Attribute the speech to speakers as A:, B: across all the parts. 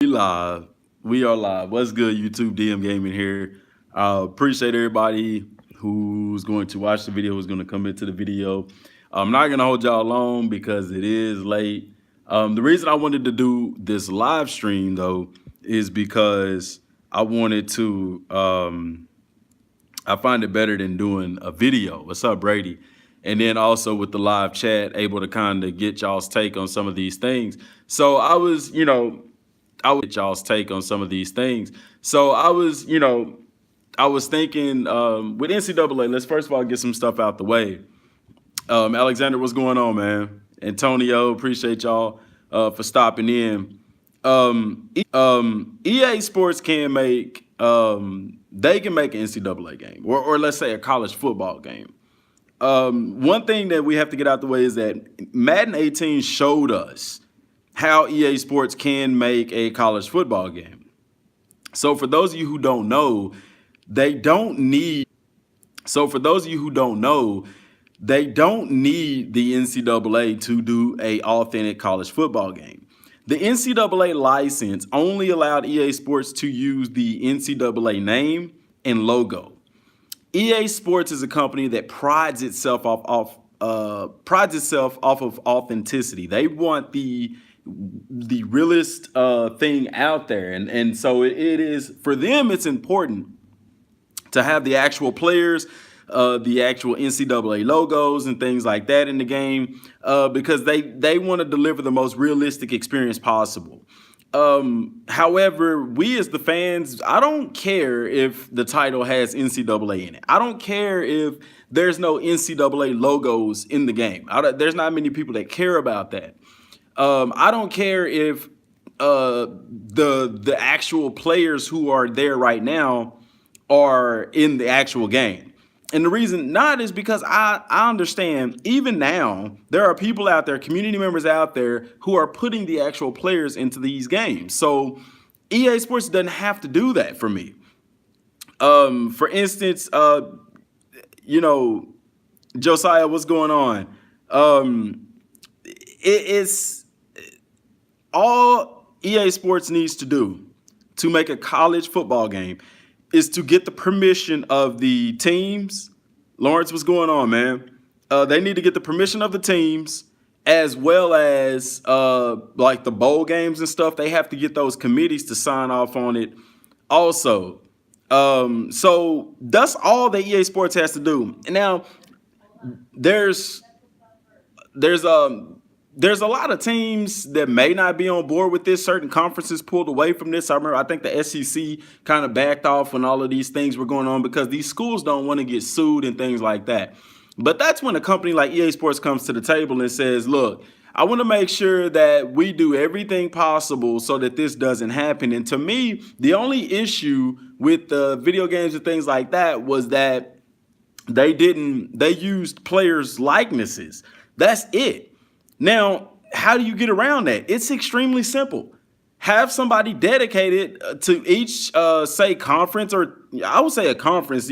A: We live. We are live. What's good, YouTube? DM Gaming here. Appreciate everybody who's going to watch the video, who's going to come into the video. I'm not going to hold y'all long because it is late. The reason I wanted to do this live stream, though, is because I wanted to, I find it better than doing a video. What's up, Brady? And then also with the live chat, able to kind of get y'all's take on some of these things. So I would get y'all's take on some of these things. So I was thinking with NCAA, let's first of all get some stuff out the way. Alexander, what's going on, man? Antonio, appreciate y'all for stopping in. EA Sports can make they can make an NCAA game, or let's say a college football game. One thing that we have to get out the way is that Madden 18 showed us how EA Sports can make a college football game. So for those of you who don't know, they don't need they don't need the NCAA to do a authentic college football game. The NCAA license only allowed EA Sports to use the NCAA name and logo. EA Sports is a company that prides itself off of authenticity. They want the realest thing out there, and so it is for them. It's important to have the actual players, the actual NCAA logos and things like that in the game, because they want to deliver the most realistic experience possible. However, we as the fans, I don't care if the title has NCAA in it. I don't care if there's no NCAA logos in the game. There's not many people that care about that. I don't care if the actual players who are there right now are in the actual game. And the reason not is because I understand even now there are people out there, community members out there who are putting the actual players into these games. So EA Sports doesn't have to do that for me. For instance, Josiah, what's going on? It's all EA Sports needs to do to make a college football game is to get the permission of the teams. Lawrence, what's going on, man? They need to get the permission of the teams, as well as like the bowl games and stuff. They have to get those committees to sign off on it also. So that's all that EA Sports has to do. And now there's a lot of teams that may not be on board with this. Certain conferences pulled away from this. I think the SEC kind of backed off when all of these things were going on because these schools don't want to get sued and things like that. But that's when a company like EA Sports comes to the table and says, look, I want to make sure that we do everything possible so that this doesn't happen. And to me, the only issue with the video games and things like that was that they used players' likenesses. That's it. Now, how do you get around that? It's extremely simple. Have somebody dedicated to each, say, conference, or I would say a conference,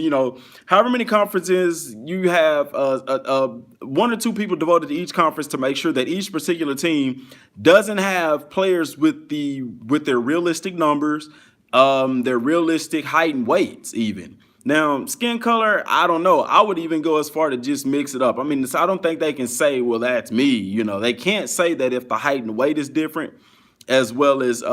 A: however many conferences you have, one or two people devoted to each conference to make sure that each particular team doesn't have players with their realistic numbers, their realistic height and weights even. Now, skin color, I don't know. I would even go as far to just mix it up. I mean, I don't think they can say, well, that's me. They can't say that if the height and weight is different, as well as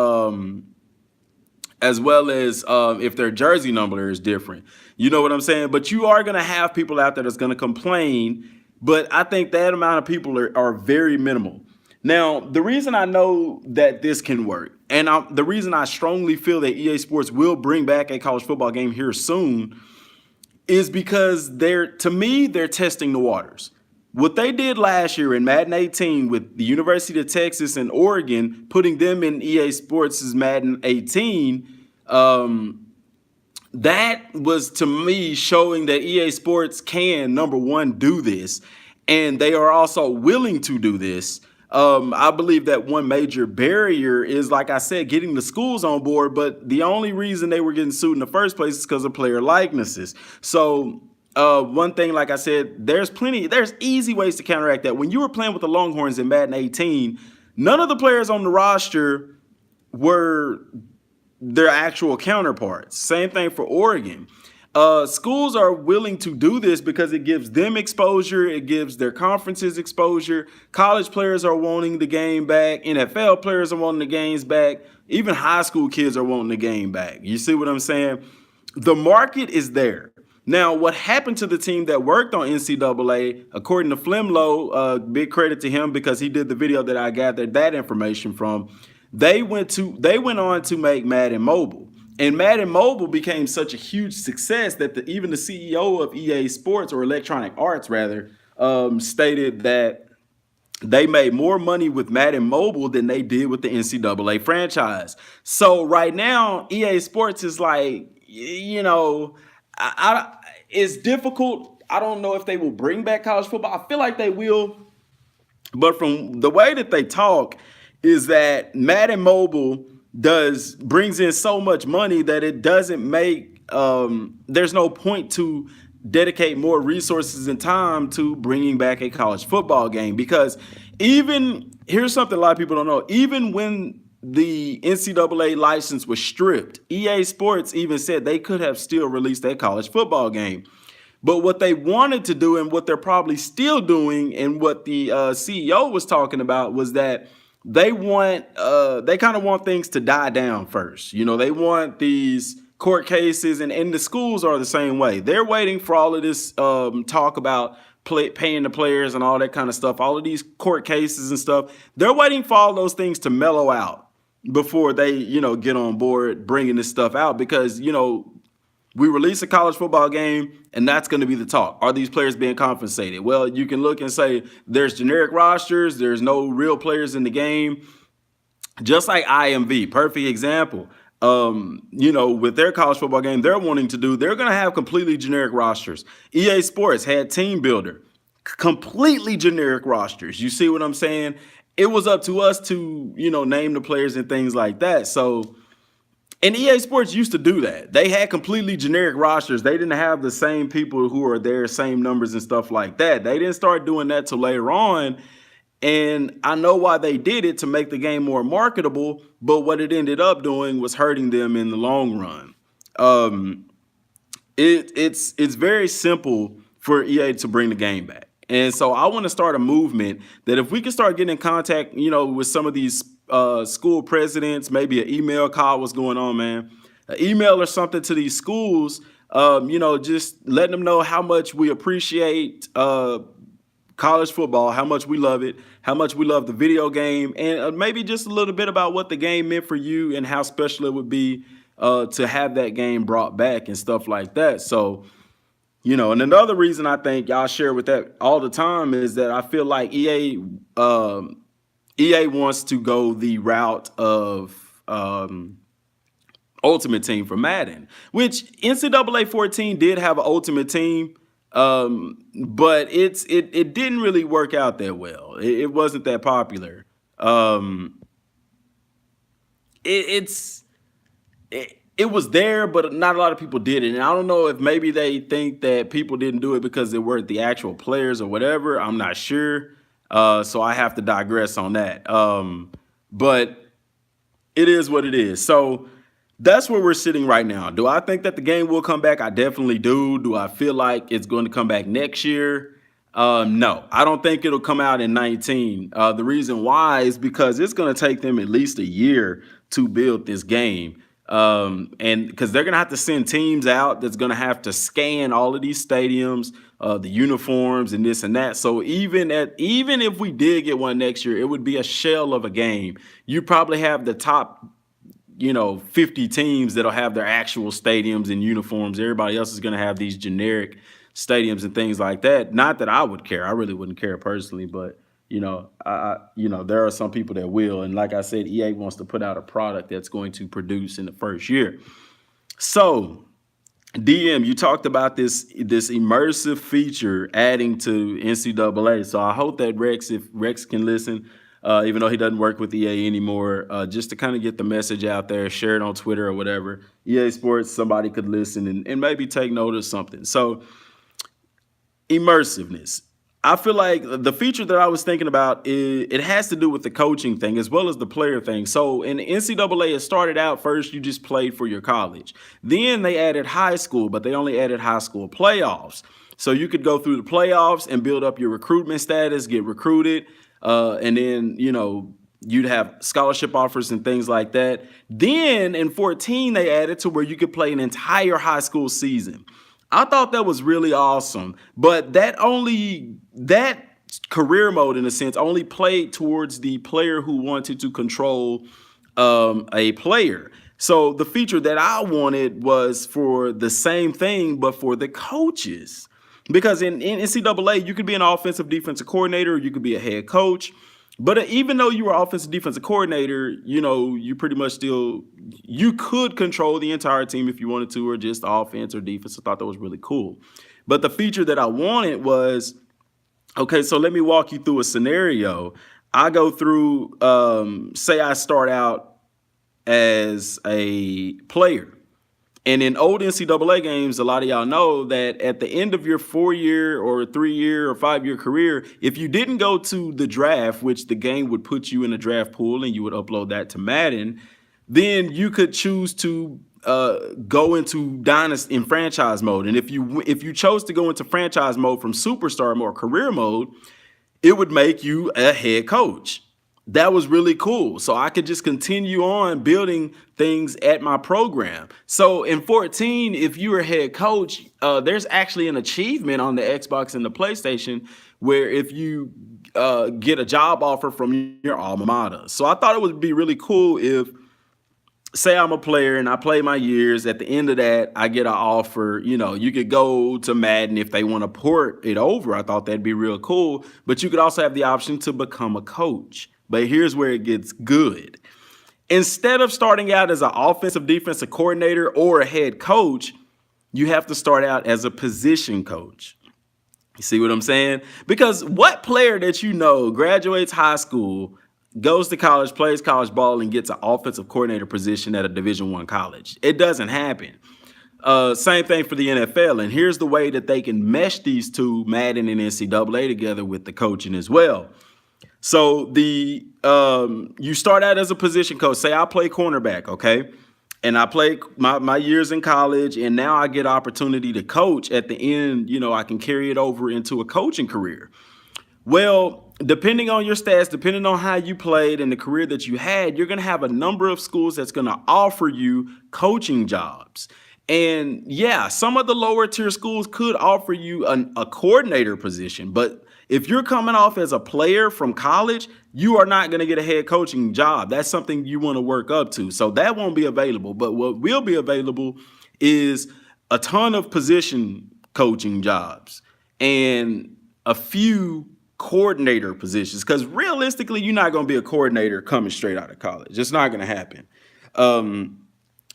A: if their jersey number is different. You know what I'm saying? But you are going to have people out there that's going to complain. But I think that amount of people are very minimal. Now, the reason I know that this can work, and the reason I strongly feel that EA Sports will bring back a college football game here soon, is because they're testing the waters. What they did last year in Madden 18 with the University of Texas and Oregon, putting them in EA Sports' Madden 18, that was, to me, showing that EA Sports can, number one, do this, and they are also willing to do this. I believe that one major barrier is, like I said, getting the schools on board. But the only reason they were getting sued in the first place is because of player likenesses. So one thing, like I said, there's easy ways to counteract that. When you were playing with the Longhorns in Madden 18, none of the players on the roster were their actual counterparts. Same thing for Oregon. Schools are willing to do this because it gives them exposure, it gives their conferences exposure. College players are wanting the game back, NFL players are wanting the games back, even high school kids are wanting the game back. You see what I'm saying? The market is there. Now, what happened to the team that worked on NCAA, according to Flemlow, big credit to him because he did the video that I gathered that information from. They went on to make Madden Mobile. And Madden Mobile became such a huge success that even the CEO of EA Sports, or Electronic Arts rather, stated that they made more money with Madden Mobile than they did with the NCAA franchise. So right now, EA Sports is like, it's difficult. I don't know if they will bring back college football. I feel like they will. But from the way that they talk is that Madden Mobile brings in so much money that it doesn't make there's no point to dedicate more resources and time to bringing back a college football game, because here's something a lot of people don't know. Even when the NCAA license was stripped, EA Sports even said they could have still released that college football game. But what they wanted to do, and what they're probably still doing, and what the CEO was talking about, was that they kind of want things to die down first. They want these court cases, and the schools are the same way. They're waiting for all of this talk about paying the players and all that kind of stuff, all of these court cases and stuff. They're waiting for all those things to mellow out before they, get on board bringing this stuff out, because, we release a college football game, and that's going to be the talk. Are these players being compensated? Well, you can look and say there's generic rosters. There's no real players in the game. Just like IMV, perfect example. With their college football game, they're going to have completely generic rosters. EA Sports had Team Builder, completely generic rosters. You see what I'm saying? It was up to us to, name the players and things like that. So, and EA Sports used to do that. They had completely generic rosters. They didn't have the same people who are there, same numbers and stuff like that. They didn't start doing that till later on. And I know why they did it, to make the game more marketable. But what it ended up doing was hurting them in the long run. It's very simple for EA to bring the game back. And so I want to start a movement that if we can start getting in contact, with some of these school presidents, maybe an email call, what's going on, man, an email or something to these schools, just letting them know how much we appreciate college football, how much we love it, how much we love the video game, and maybe just a little bit about what the game meant for you and how special it would be to have that game brought back and stuff like that. So, and another reason I think y'all share with that all the time is that I feel like EA wants to go the route of Ultimate Team for Madden, which NCAA 14 did have an Ultimate Team, but it didn't really work out that well. It wasn't that popular. It was there, but not a lot of people did it. And I don't know if maybe they think that people didn't do it because they weren't the actual players or whatever. I'm not sure. So I have to digress on that. But it is what it is. So that's where we're sitting right now. Do I think that the game will come back? I definitely do. Do I feel like it's going to come back next year? No, I don't think it'll come out in 19. The reason why is because it's going to take them at least a year to build this game. And because they're going to have to send teams out that's going to have to scan all of these stadiums, the uniforms and this and that. So even if we did get one next year, it would be a shell of a game. You probably have the top, 50 teams that'll have their actual stadiums and uniforms. Everybody else is going to have these generic stadiums and things like that. Not that I would care. I really wouldn't care personally, but there are some people that will. And like I said, EA wants to put out a product that's going to produce in the first year. So, DM, you talked about this immersive feature adding to NCAA. So I hope that if Rex can listen, even though he doesn't work with EA anymore, just to kind of get the message out there, share it on Twitter or whatever. EA Sports, somebody could listen and maybe take note of something. So, immersiveness. I feel like the feature that I was thinking about is it has to do with the coaching thing as well as the player thing. So in the NCAA, it started out first you just played for your college. Then they added high school, but they only added high school playoffs. So you could go through the playoffs and build up your recruitment status, get recruited, and then you'd have scholarship offers and things like that. Then in 14, they added to where you could play an entire high school season. I thought that was really awesome, but that career mode in a sense only played towards the player who wanted to control a player. So the feature that I wanted was for the same thing, but for the coaches. Because in NCAA, you could be an offensive defensive coordinator, you could be a head coach. But even though you were offensive defensive coordinator, you pretty much you could control the entire team if you wanted to, or just offense or defense. I thought that was really cool. But the feature that I wanted was, okay, so let me walk you through a scenario. I go through, say I start out as a player. And in old NCAA games, a lot of y'all know that at the end of your 4-year or 3-year or 5-year career, if you didn't go to the draft, which the game would put you in a draft pool and you would upload that to Madden, then you could choose to go into dynasty in franchise mode. And if you chose to go into franchise mode from superstar mode or career mode, it would make you a head coach. That was really cool. So I could just continue on building things at my program. So in 14, if you're a head coach, there's actually an achievement on the Xbox and the PlayStation where if you get a job offer from your alma mater. So I thought it would be really cool if, say I'm a player and I play my years, at the end of that, I get an offer, you could go to Madden if they want to port it over. I thought that'd be real cool. But you could also have the option to become a coach. But here's where it gets good. Instead of starting out as an offensive defensive coordinator or a head coach, you have to start out as a position coach. You see what I'm saying? Because what player that graduates high school, goes to college, plays college ball, and gets an offensive coordinator position at a Division I college? It doesn't happen. Same thing for the NFL. And here's the way that they can mesh these two, Madden and NCAA, together with the coaching as well. So you start out as a position coach. Say I play cornerback, okay? And I play my years in college, and now I get opportunity to coach at the end. I can carry it over into a coaching career. Well, depending on your stats, depending on how you played and the career that you had, you're going to have a number of schools that's going to offer you coaching jobs. And yeah, some of the lower tier schools could offer you a coordinator position, but if you're coming off as a player from college, you are not going to get a head coaching job. That's something you want to work up to. So that won't be available. But what will be available is a ton of position coaching jobs and a few coordinator positions. Because realistically, you're not going to be a coordinator coming straight out of college. It's not going to happen.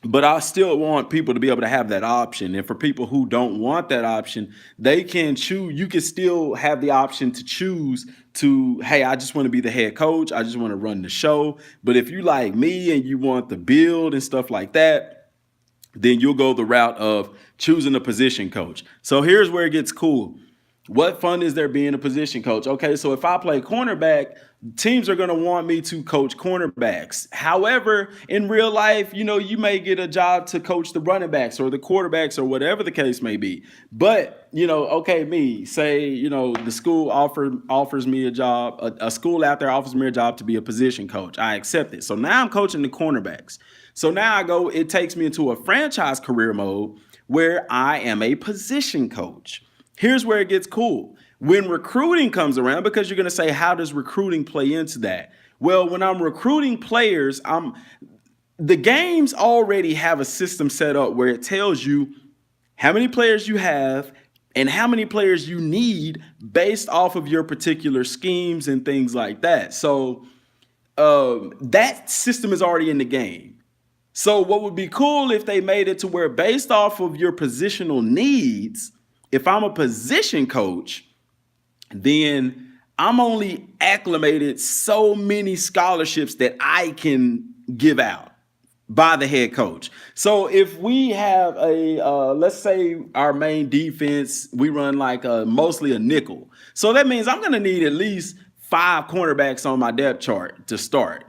A: But I still want people to be able to have that option. And for people who don't want that option, they can choose. You can still have the option to choose to, hey, I just want to be the head coach. I just want to run the show. But if you like me and you want the build and stuff like that, then you'll go the route of choosing a position coach. So here's where it gets cool. What fun is there being a position coach? Okay, so if I play cornerback, teams are going to want me to coach cornerbacks. However, in real life, you may get a job to coach the running backs or the quarterbacks or whatever the case may be. But, say, the school offers me a job, a school out there offers me a job to be a position coach. I accept it. So now I'm coaching the cornerbacks. So now it takes me into a franchise career mode where I am a position coach. Here's where it gets cool. When recruiting comes around, because you're going to say, how does recruiting play into that? Well, when I'm recruiting players, the games already have a system set up where it tells you how many players you have and how many players you need based off of your particular schemes and things like that. So that system is already in the game. So what would be cool if they made it to where based off of your positional needs, if I'm a position coach, then I'm only acclimated so many scholarships that I can give out. by the head coach. So if we have let's say our main defense, we run like mostly a nickel. So that means I'm going to need at least 5 cornerbacks on my depth chart to start,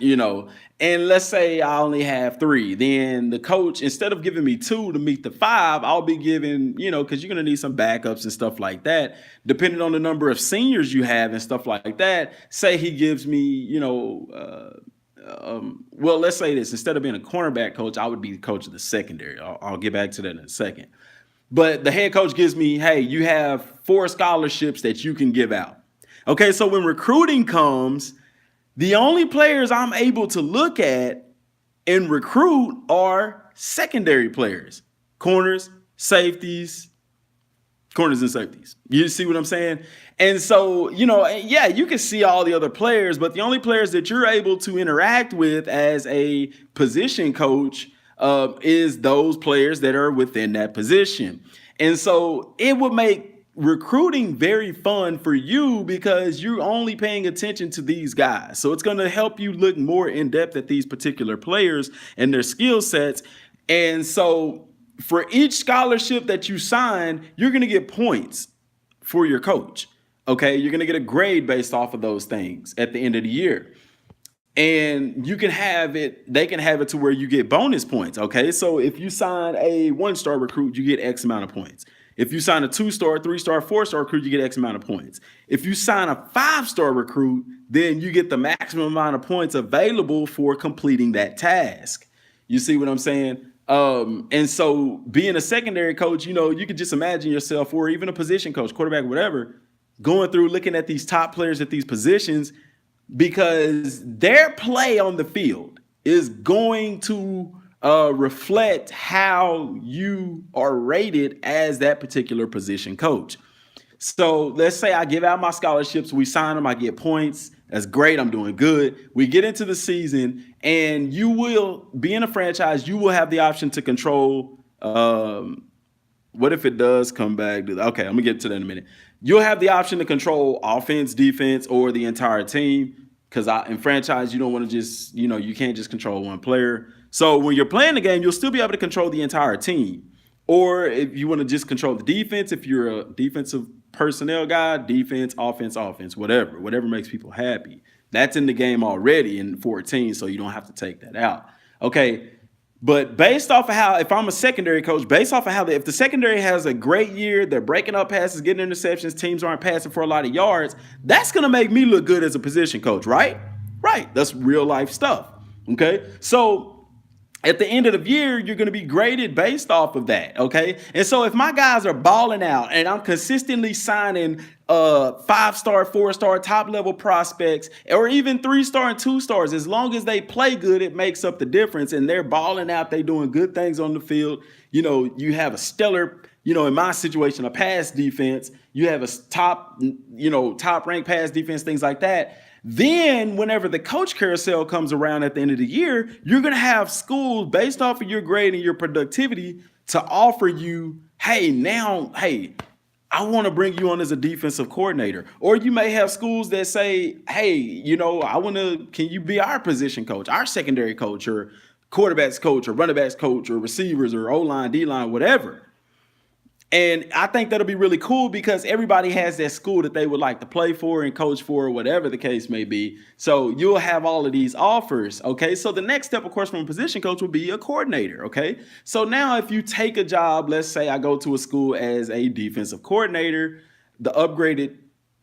A: And let's say I only have 3. Then the coach, instead of giving me 2 to meet the 5, I'll be giving, because you're going to need some backups and stuff like that, depending on the number of seniors you have and stuff like that. Say he gives me, well, let's say this. Instead of being a cornerback coach, I would be the coach of the secondary. I'll get back to that in a second. But the head coach gives me, hey, you have 4 scholarships that you can give out. Okay, so when recruiting comes, the only players I'm able to look at and recruit are secondary players, corners, safeties, corners and safeties. You see what I'm saying? And so, yeah, you can see all the other players, but the only players that you're able to interact with as a position coach is those players that are within that position. And so it would make recruiting very fun for you because you're only paying attention to these guys. So it's going to help you look more in depth at these particular players and their skill sets. And so for each scholarship that you sign, you're going to get points for your coach. Okay, you're going to get a grade based off of those things at the end of the year. And you can have it, they can have it to where you get bonus points. Okay, so if you sign a 1-star recruit, you get X amount of points. If you sign a 2-star, 3-star, 4-star recruit, you get X amount of points. If you sign a 5-star recruit, then you get the maximum amount of points available for completing that task. You see what I'm saying? And so being a secondary coach, you could just imagine yourself, or even a position coach, quarterback, whatever, going through looking at these top players at these positions, because their play on the field is going to reflect how you are rated as that particular position coach. So let's say I give out my scholarships, we sign them, I get points. That's great. I'm doing good. We get into the season, and you will be in a franchise. You will have the option to control. What if it does come back? Okay, I'm gonna get to that in a minute. You'll have the option to control offense, defense, or the entire team. Because in franchise, you don't want to just, you can't just control one player. So when you're playing the game, you'll still be able to control the entire team. Or if you want to just control the defense, if you're a defensive personnel guy, defense, offense, whatever makes people happy. That's in the game already in 14, so you don't have to take that out. Okay, but based off of how, if I'm a secondary coach, based off of how, if the secondary has a great year, they're breaking up passes, getting interceptions, teams aren't passing for a lot of yards, that's going to make me look good as a position coach, right? Right, that's real life stuff, okay? So at the end of the year, you're going to be graded based off of that, okay? And so if my guys are balling out and I'm consistently signing 5-star, 4-star, top-level prospects, or even 3-star and 2-stars, as long as they play good, it makes up the difference, and they're balling out, they're doing good things on the field. You have a stellar, in my situation, a pass defense. You have a top-ranked pass defense, things like that. Then whenever the coach carousel comes around at the end of the year, you're going to have schools based off of your grade and your productivity to offer you, hey, I want to bring you on as a defensive coordinator. Or you may have schools that say, hey, can you be our position coach, our secondary coach, or quarterbacks coach, or running backs coach, or receivers, or O-line, D-line, whatever. And I think that'll be really cool because everybody has that school that they would like to play for and coach for, whatever the case may be. So you'll have all of these offers, okay? So the next step, of course, from a position coach will be a coordinator, okay? So now if you take a job, let's say I go to a school as a defensive coordinator, the upgraded,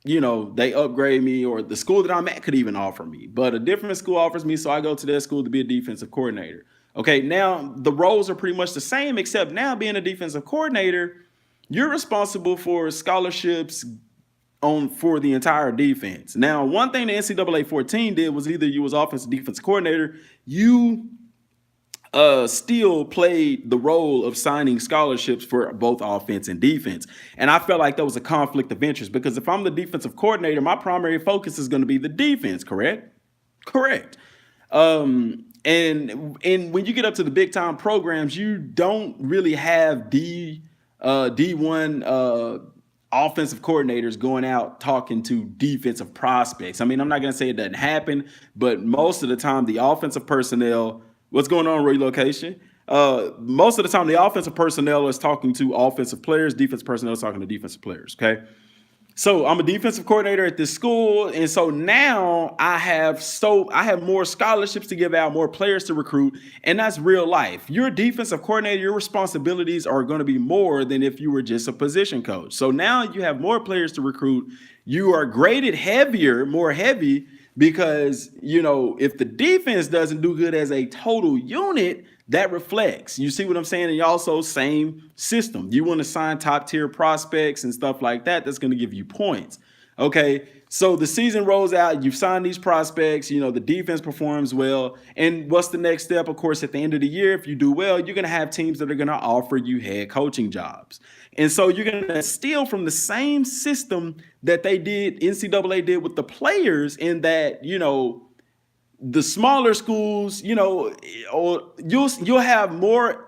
A: they upgrade me, or the school that I'm at could even offer me. But a different school offers me, so I go to that school to be a defensive coordinator. Okay, now the roles are pretty much the same, except now being a defensive coordinator, you're responsible for scholarships for the entire defense. Now, one thing the NCAA 14 did was either you was offensive defensive coordinator, you still played the role of signing scholarships for both offense and defense. And I felt like that was a conflict of interest because if I'm the defensive coordinator, my primary focus is going to be the defense, correct? Correct. And when you get up to the big time programs, you don't really have D1 offensive coordinators going out talking to defensive prospects. I mean, I'm not going to say it doesn't happen, but most of the time the offensive personnel What's going on, relocation? Most of the time, the offensive personnel is talking to offensive players. Defensive personnel is talking to defensive players. Okay. So I'm a defensive coordinator at this school, and so now I have more scholarships to give out, more players to recruit, and that's real life. You're a defensive coordinator, your responsibilities are going to be more than if you were just a position coach. So now you have more players to recruit. You are graded heavier, more heavy, because if the defense doesn't do good as a total unit, that reflects. You see what I'm saying? And also same system. You want to sign top tier prospects and stuff like that. That's going to give you points. Okay. So the season rolls out. You've signed these prospects. The defense performs well. And what's the next step? Of course, at the end of the year, if you do well, you're going to have teams that are going to offer you head coaching jobs. And so you're going to steal from the same system that NCAA did with the players, in that, the smaller schools, or you'll have more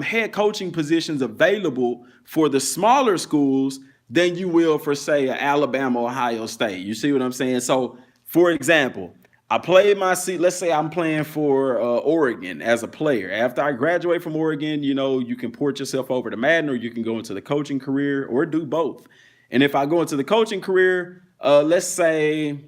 A: head coaching positions available for the smaller schools than you will for, say, Alabama, Ohio State. You see what I'm saying? So, for example, let's say I'm playing for Oregon as a player. After I graduate from Oregon, you can port yourself over to Madden, or you can go into the coaching career, or do both. And if I go into the coaching career, let's say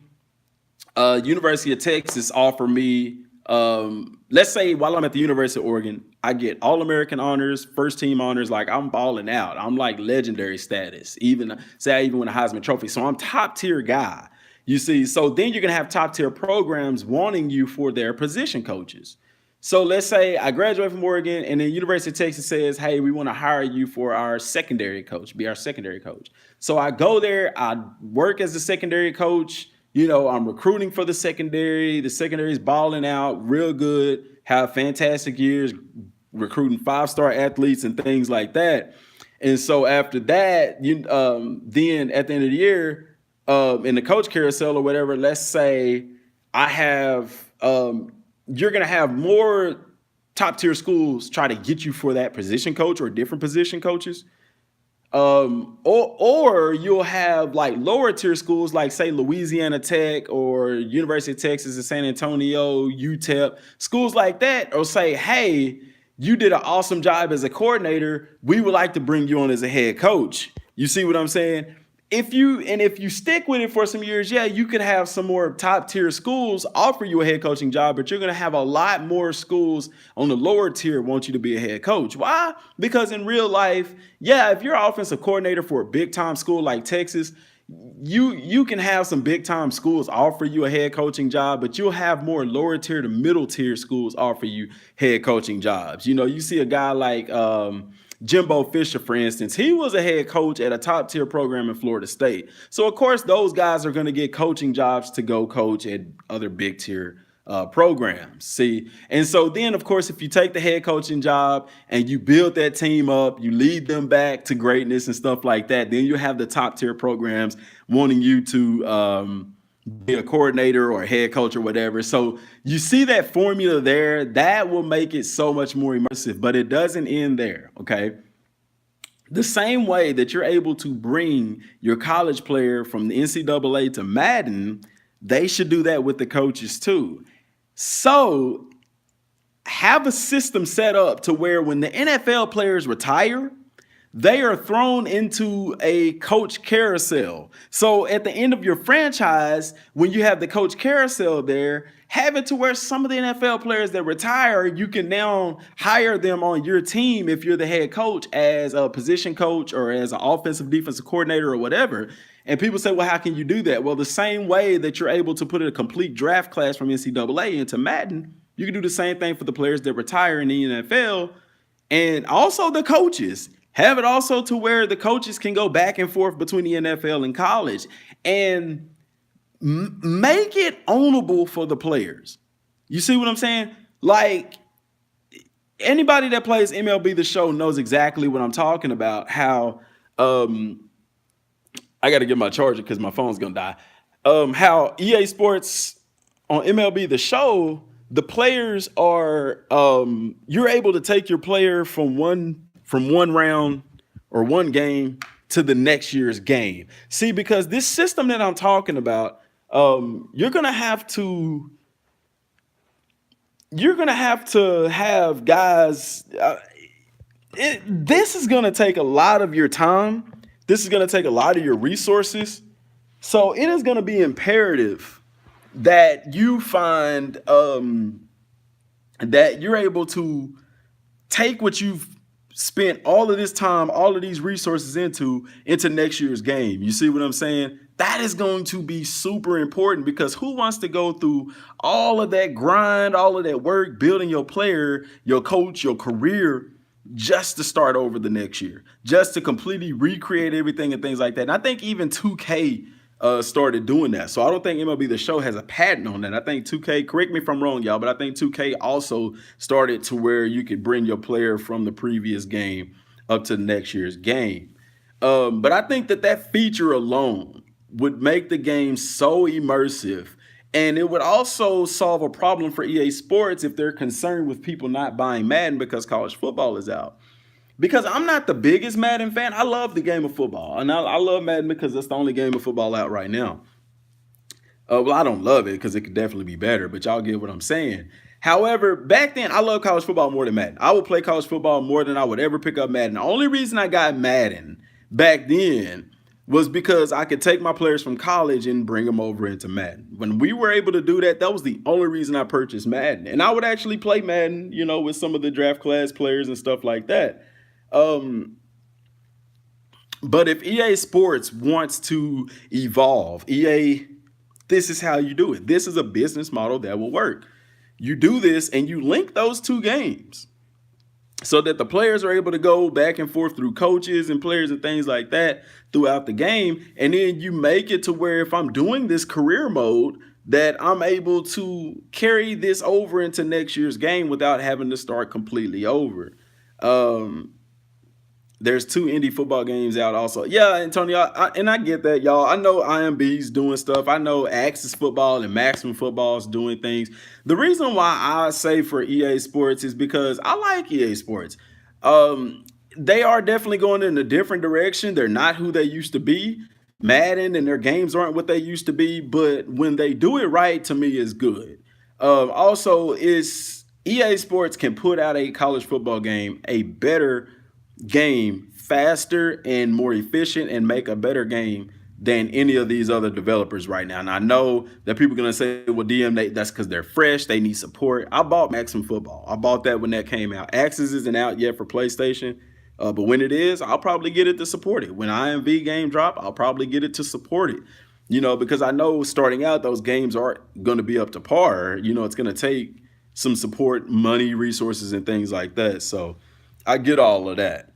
A: University of Texas offer me, let's say while I'm at the University of Oregon, I get All-American honors, first team honors. Like, I'm balling out. I'm like legendary status. I even won a Heisman Trophy. So I'm top tier guy. You see, so then you're going to have top tier programs wanting you for their position coaches. So let's say I graduate from Oregon, and then University of Texas says, hey, we want to hire you for our secondary coach, be our secondary coach. So I go there, I work as a secondary coach. I'm recruiting for the secondary. The secondary is balling out real good, have fantastic years, recruiting 5-star athletes and things like that. And so after that, then at the end of the year, in the coach carousel or whatever, let's say I have, you're going to have more top tier schools try to get you for that position coach or different position coaches. Or you'll have like lower tier schools, like say Louisiana Tech or University of Texas in San Antonio, UTEP, schools like that, or say, hey, you did an awesome job as a coordinator. We would like to bring you on as a head coach. You see what I'm saying? If you stick with it for some years, yeah, you could have some more top tier schools offer you a head coaching job, but you're going to have a lot more schools on the lower tier want you to be a head coach. Why? Because in real life, yeah, if you're an offensive coordinator for a big time school like Texas, you can have some big time schools offer you a head coaching job, but you'll have more lower tier to middle tier schools offer you head coaching jobs. You see a guy like Jimbo Fisher, for instance. He was a head coach at a top tier program in Florida State. So of course those guys are going to get coaching jobs to go coach at other big tier programs. See, and so then of course, if you take the head coaching job and you build that team up, you lead them back to greatness and stuff like that, then you have the top tier programs wanting you to be a coordinator or a head coach or whatever. So you see that formula there, that will make it so much more immersive, but it doesn't end there. Okay. The same way that you're able to bring your college player from the NCAA to Madden, they should do that with the coaches too. So have a system set up to where when the NFL players retire, they are thrown into a coach carousel. So at the end of your franchise, when you have the coach carousel there, have it to where some of the NFL players that retire, you can now hire them on your team if you're the head coach as a position coach or as an offensive defensive coordinator or whatever. And people say, well, how can you do that? Well, the same way that you're able to put a complete draft class from NCAA into Madden, you can do the same thing for the players that retire in the NFL and also the coaches. Have it also to where the coaches can go back and forth between the NFL and college and make it ownable for the players. You see what I'm saying? Like, anybody that plays MLB The Show knows exactly what I'm talking about. How I got to get my charger because my phone's going to die. How EA Sports on MLB The Show, the players are, you're able to take your player from one round or one game to the next year's game. See, because this system that I'm talking about, you're going to have to you're gonna have to have guys. This is gonna take a lot of your time. This is gonna take a lot of your resources. So it is gonna be imperative that you find that you're able to take what you've spent all of this time, all of these resources into next year's game. You see what I'm saying? That is going to be super important because who wants to go through all of that grind, all of that work, building your player, your coach, your career just to start over the next year, just to completely recreate everything and things like that. And I think even 2K started doing that. So I don't think MLB The Show has a patent on that. I think 2K, correct me if I'm wrong, y'all, but I think 2K also started to where you could bring your player from the previous game up to next year's game. But I think that feature alone would make the game so immersive. And it would also solve a problem for EA Sports if they're concerned with people not buying Madden because college football is out. Because I'm not the biggest Madden fan. I love the game of football. And I love Madden because that's the only game of football out right now. Well, I don't love it because it could definitely be better, but y'all get what I'm saying. However, back then, I love college football more than Madden. I would play college football more than I would ever pick up Madden. The only reason I got Madden back then was because I could take my players from college and bring them over into Madden. When we were able to do that, that was the only reason I purchased Madden. And I would actually play Madden, with some of the draft class players and stuff like that. But if EA Sports wants to evolve, EA, this is how you do it. This is a business model that will work. You do this and you link those two games so that the players are able to go back and forth through coaches and players and things like that throughout the game. And then you make it to where if I'm doing this career mode, that I'm able to carry this over into next year's game without having to start completely over. There's 2 indie football games out also. Yeah, Antonio, I get that, y'all. I know IMB's doing stuff. I know Axis Football and Maximum Football is doing things. The reason why I say for EA Sports is because I like EA Sports. They are definitely going in a different direction. They're not who they used to be. Madden and their games aren't what they used to be, but when they do it right, to me, is good. Also, EA Sports can put out a college football game, a better game, faster and more efficient, and make a better game than any of these other developers right now. And I know that people are going to say, well, DM, that's because they're fresh. They need support. I bought Maximum Football. I bought that when that came out. Axis isn't out yet for PlayStation. But when it is, I'll probably get it to support it. When IMV game drop, I'll probably get it to support it. Because I know starting out, those games aren't going to be up to par. It's going to take some support, money, resources, and things like that. So I get all of that.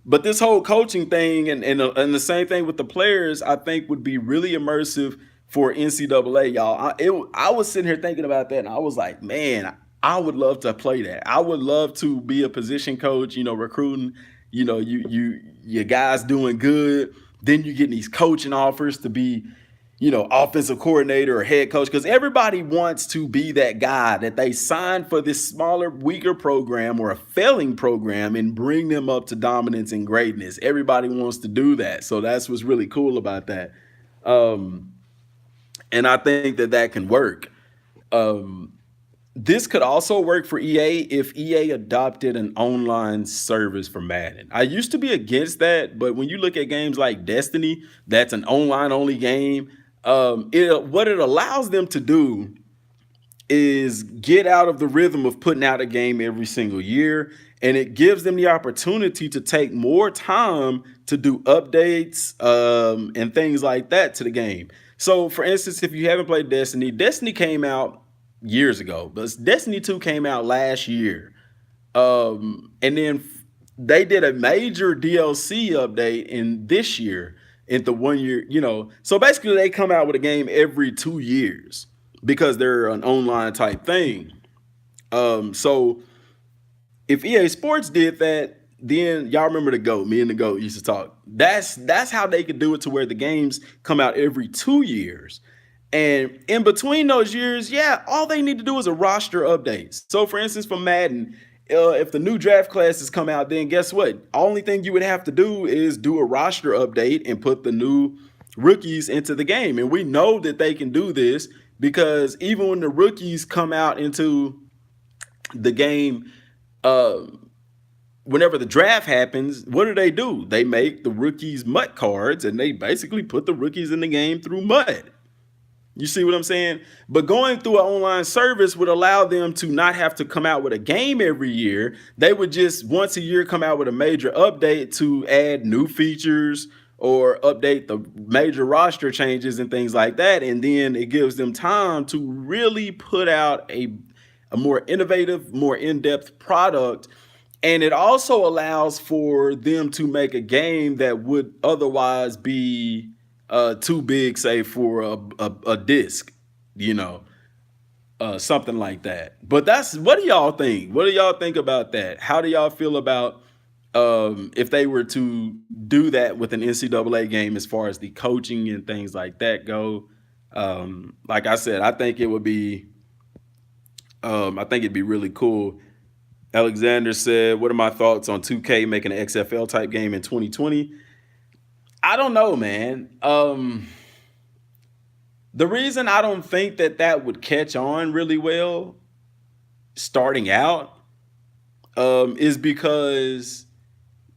A: But this whole coaching thing and the same thing with the players, I think would be really immersive for NCAA, y'all. I was sitting here thinking about that, and I was like, man, I would love to play that. I would love to be a position coach, recruiting, your guys doing good. Then you get these coaching offers to be, offensive coordinator or head coach, because everybody wants to be that guy that they sign for this smaller, weaker program or a failing program and bring them up to dominance and greatness. Everybody wants to do that. So that's what's really cool about that. And I think that can work. This could also work for EA if EA adopted an online service for Madden. I used to be against that, but when you look at games like Destiny, that's an online only game. What it allows them to do is get out of the rhythm of putting out a game every single year, and it gives them the opportunity to take more time to do updates and things like that to the game. So, for instance, if you haven't played Destiny, Destiny came out years ago, but Destiny 2 came out last year. And then they did a major DLC update in this year, in the 1 year, So basically they come out with a game every 2 years because they're an online type thing. So if EA Sports did that, then y'all remember the GOAT, me and the GOAT used to talk. That's how they could do it to where the games come out every 2 years. And in between those years, all they need to do is a roster update. So, for instance, for Madden, if the new draft classes come out, then guess what? Only thing you would have to do is do a roster update and put the new rookies into the game. And we know that they can do this because even when the rookies come out into the game, uh, whenever the draft happens, what do? They make the rookies MUT cards, and they basically put the rookies in the game through MUT. You see what I'm saying? But going through an online service would allow them to not have to come out with a game every year. They would just once a year come out with a major update to add new features or update the major roster changes and things like that. And then it gives them time to really put out a more innovative, more in-depth product. And it also allows for them to make a game that would otherwise be too big, say for a disc, you know, something like that. But what do y'all think? What do y'all think about that? How do y'all feel about if they were to do that with an NCAA game as far as the coaching and things like that go? Like I said, I think it would be, I think it'd be really cool. Alexander said, "What are my thoughts on 2K making an XFL type game in 2020?" I don't know, man. The reason I don't think that would catch on really well starting out is because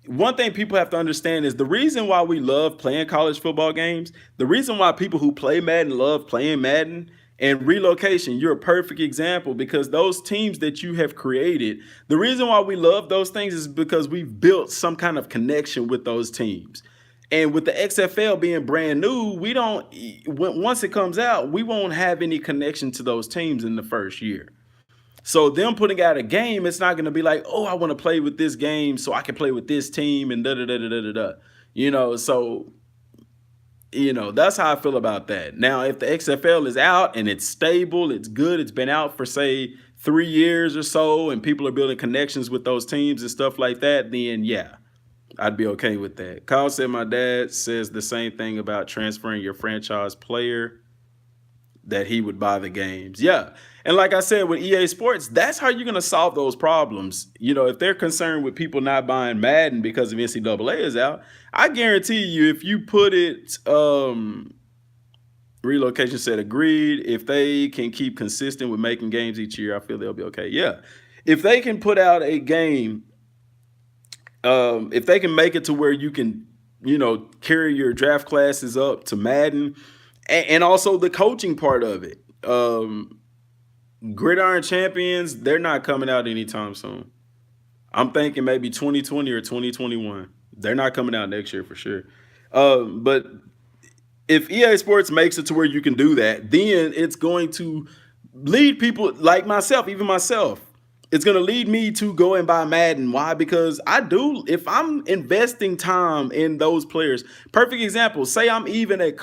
A: one thing people have to understand is the reason why we love playing college football games, the reason why people who play Madden love playing Madden, and relocation, you're a perfect example, because those teams that you have created, the reason why we love those things is because we've built some kind of connection with those teams. And with the XFL being brand new, once it comes out, we won't have any connection to those teams in the first year. So them putting out a game, it's not going to be like, oh, I want to play with this game so I can play with this team and da da da da da da. So that's how I feel about that. Now, if the XFL is out and it's stable, it's good, it's been out for say 3 years or so, and people are building connections with those teams and stuff like that, then yeah, I'd be okay with that. Kyle said my dad says the same thing about transferring your franchise player, that he would buy the games. Yeah. And like I said, with EA Sports, that's how you're going to solve those problems. If they're concerned with people not buying Madden because of NCAA is out, I guarantee you if you put it, relocation said agreed. If they can keep consistent with making games each year, I feel they'll be okay. Yeah. If they can put out a game, if they can make it to where you can, carry your draft classes up to Madden, and also the coaching part of it. Gridiron Champions, they're not coming out anytime soon. I'm thinking maybe 2020 or 2021. They're not coming out next year for sure. But if EA Sports makes it to where you can do that, then it's going to lead people like myself, even myself. It's going to lead me to go and buy Madden. Why? Because if I'm investing time in those players, perfect example, say I'm even a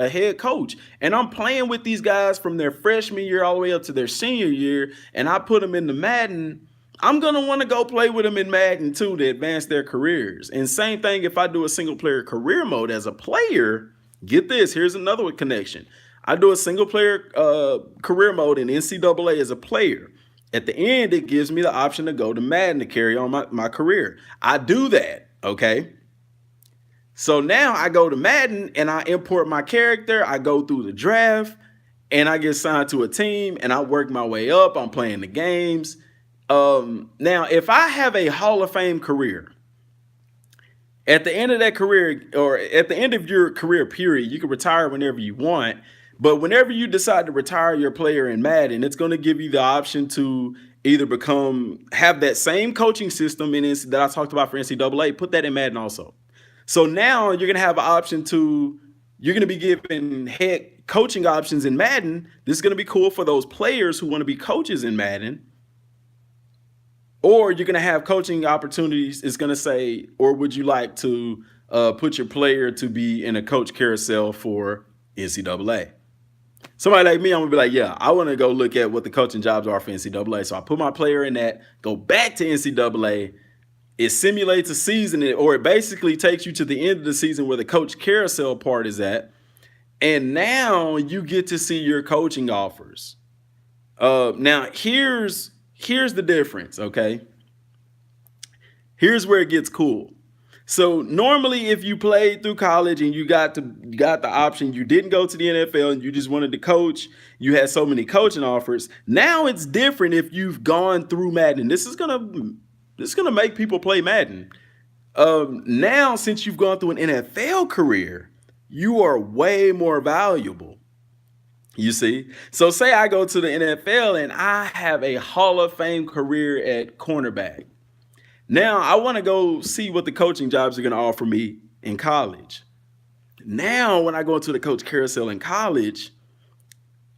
A: head coach, and I'm playing with these guys from their freshman year all the way up to their senior year, and I put them into Madden, I'm going to want to go play with them in Madden too to advance their careers. And same thing if I do a single player career mode as a player, get this, here's another connection. I do a single player career mode in NCAA as a player. At the end, it gives me the option to go to Madden to carry on my career. I do that, okay? So now I go to Madden and I import my character. I go through the draft and I get signed to a team and I work my way up. I'm playing the games. Now, if I have a Hall of Fame career, at the end of that career, or at the end of your career period, you can retire whenever you want. But whenever you decide to retire your player in Madden, it's going to give you the option to either have that same coaching system that I talked about for NCAA, put that in Madden also. So now you're going to have an option you're going to be given head coaching options in Madden. This is going to be cool for those players who want to be coaches in Madden. Or you're going to have coaching opportunities. It's going to say, or would you like to put your player to be in a coach carousel for NCAA? Somebody like me, I'm going to be like, yeah, I want to go look at what the coaching jobs are for NCAA. So I put my player in that, go back to NCAA. It simulates a season, or it basically takes you to the end of the season where the coach carousel part is at. And now you get to see your coaching offers. Now, here's the difference, okay? Here's where it gets cool. So normally, if you played through college and you got the option, you didn't go to the NFL and you just wanted to coach, you had so many coaching offers. Now it's different if you've gone through Madden. This is gonna make people play Madden. Now, since you've gone through an NFL career, you are way more valuable. You see? So say I go to the NFL and I have a Hall of Fame career at cornerback. Now I want to go see what the coaching jobs are going to offer me in college. Now, when I go into the coach carousel in college,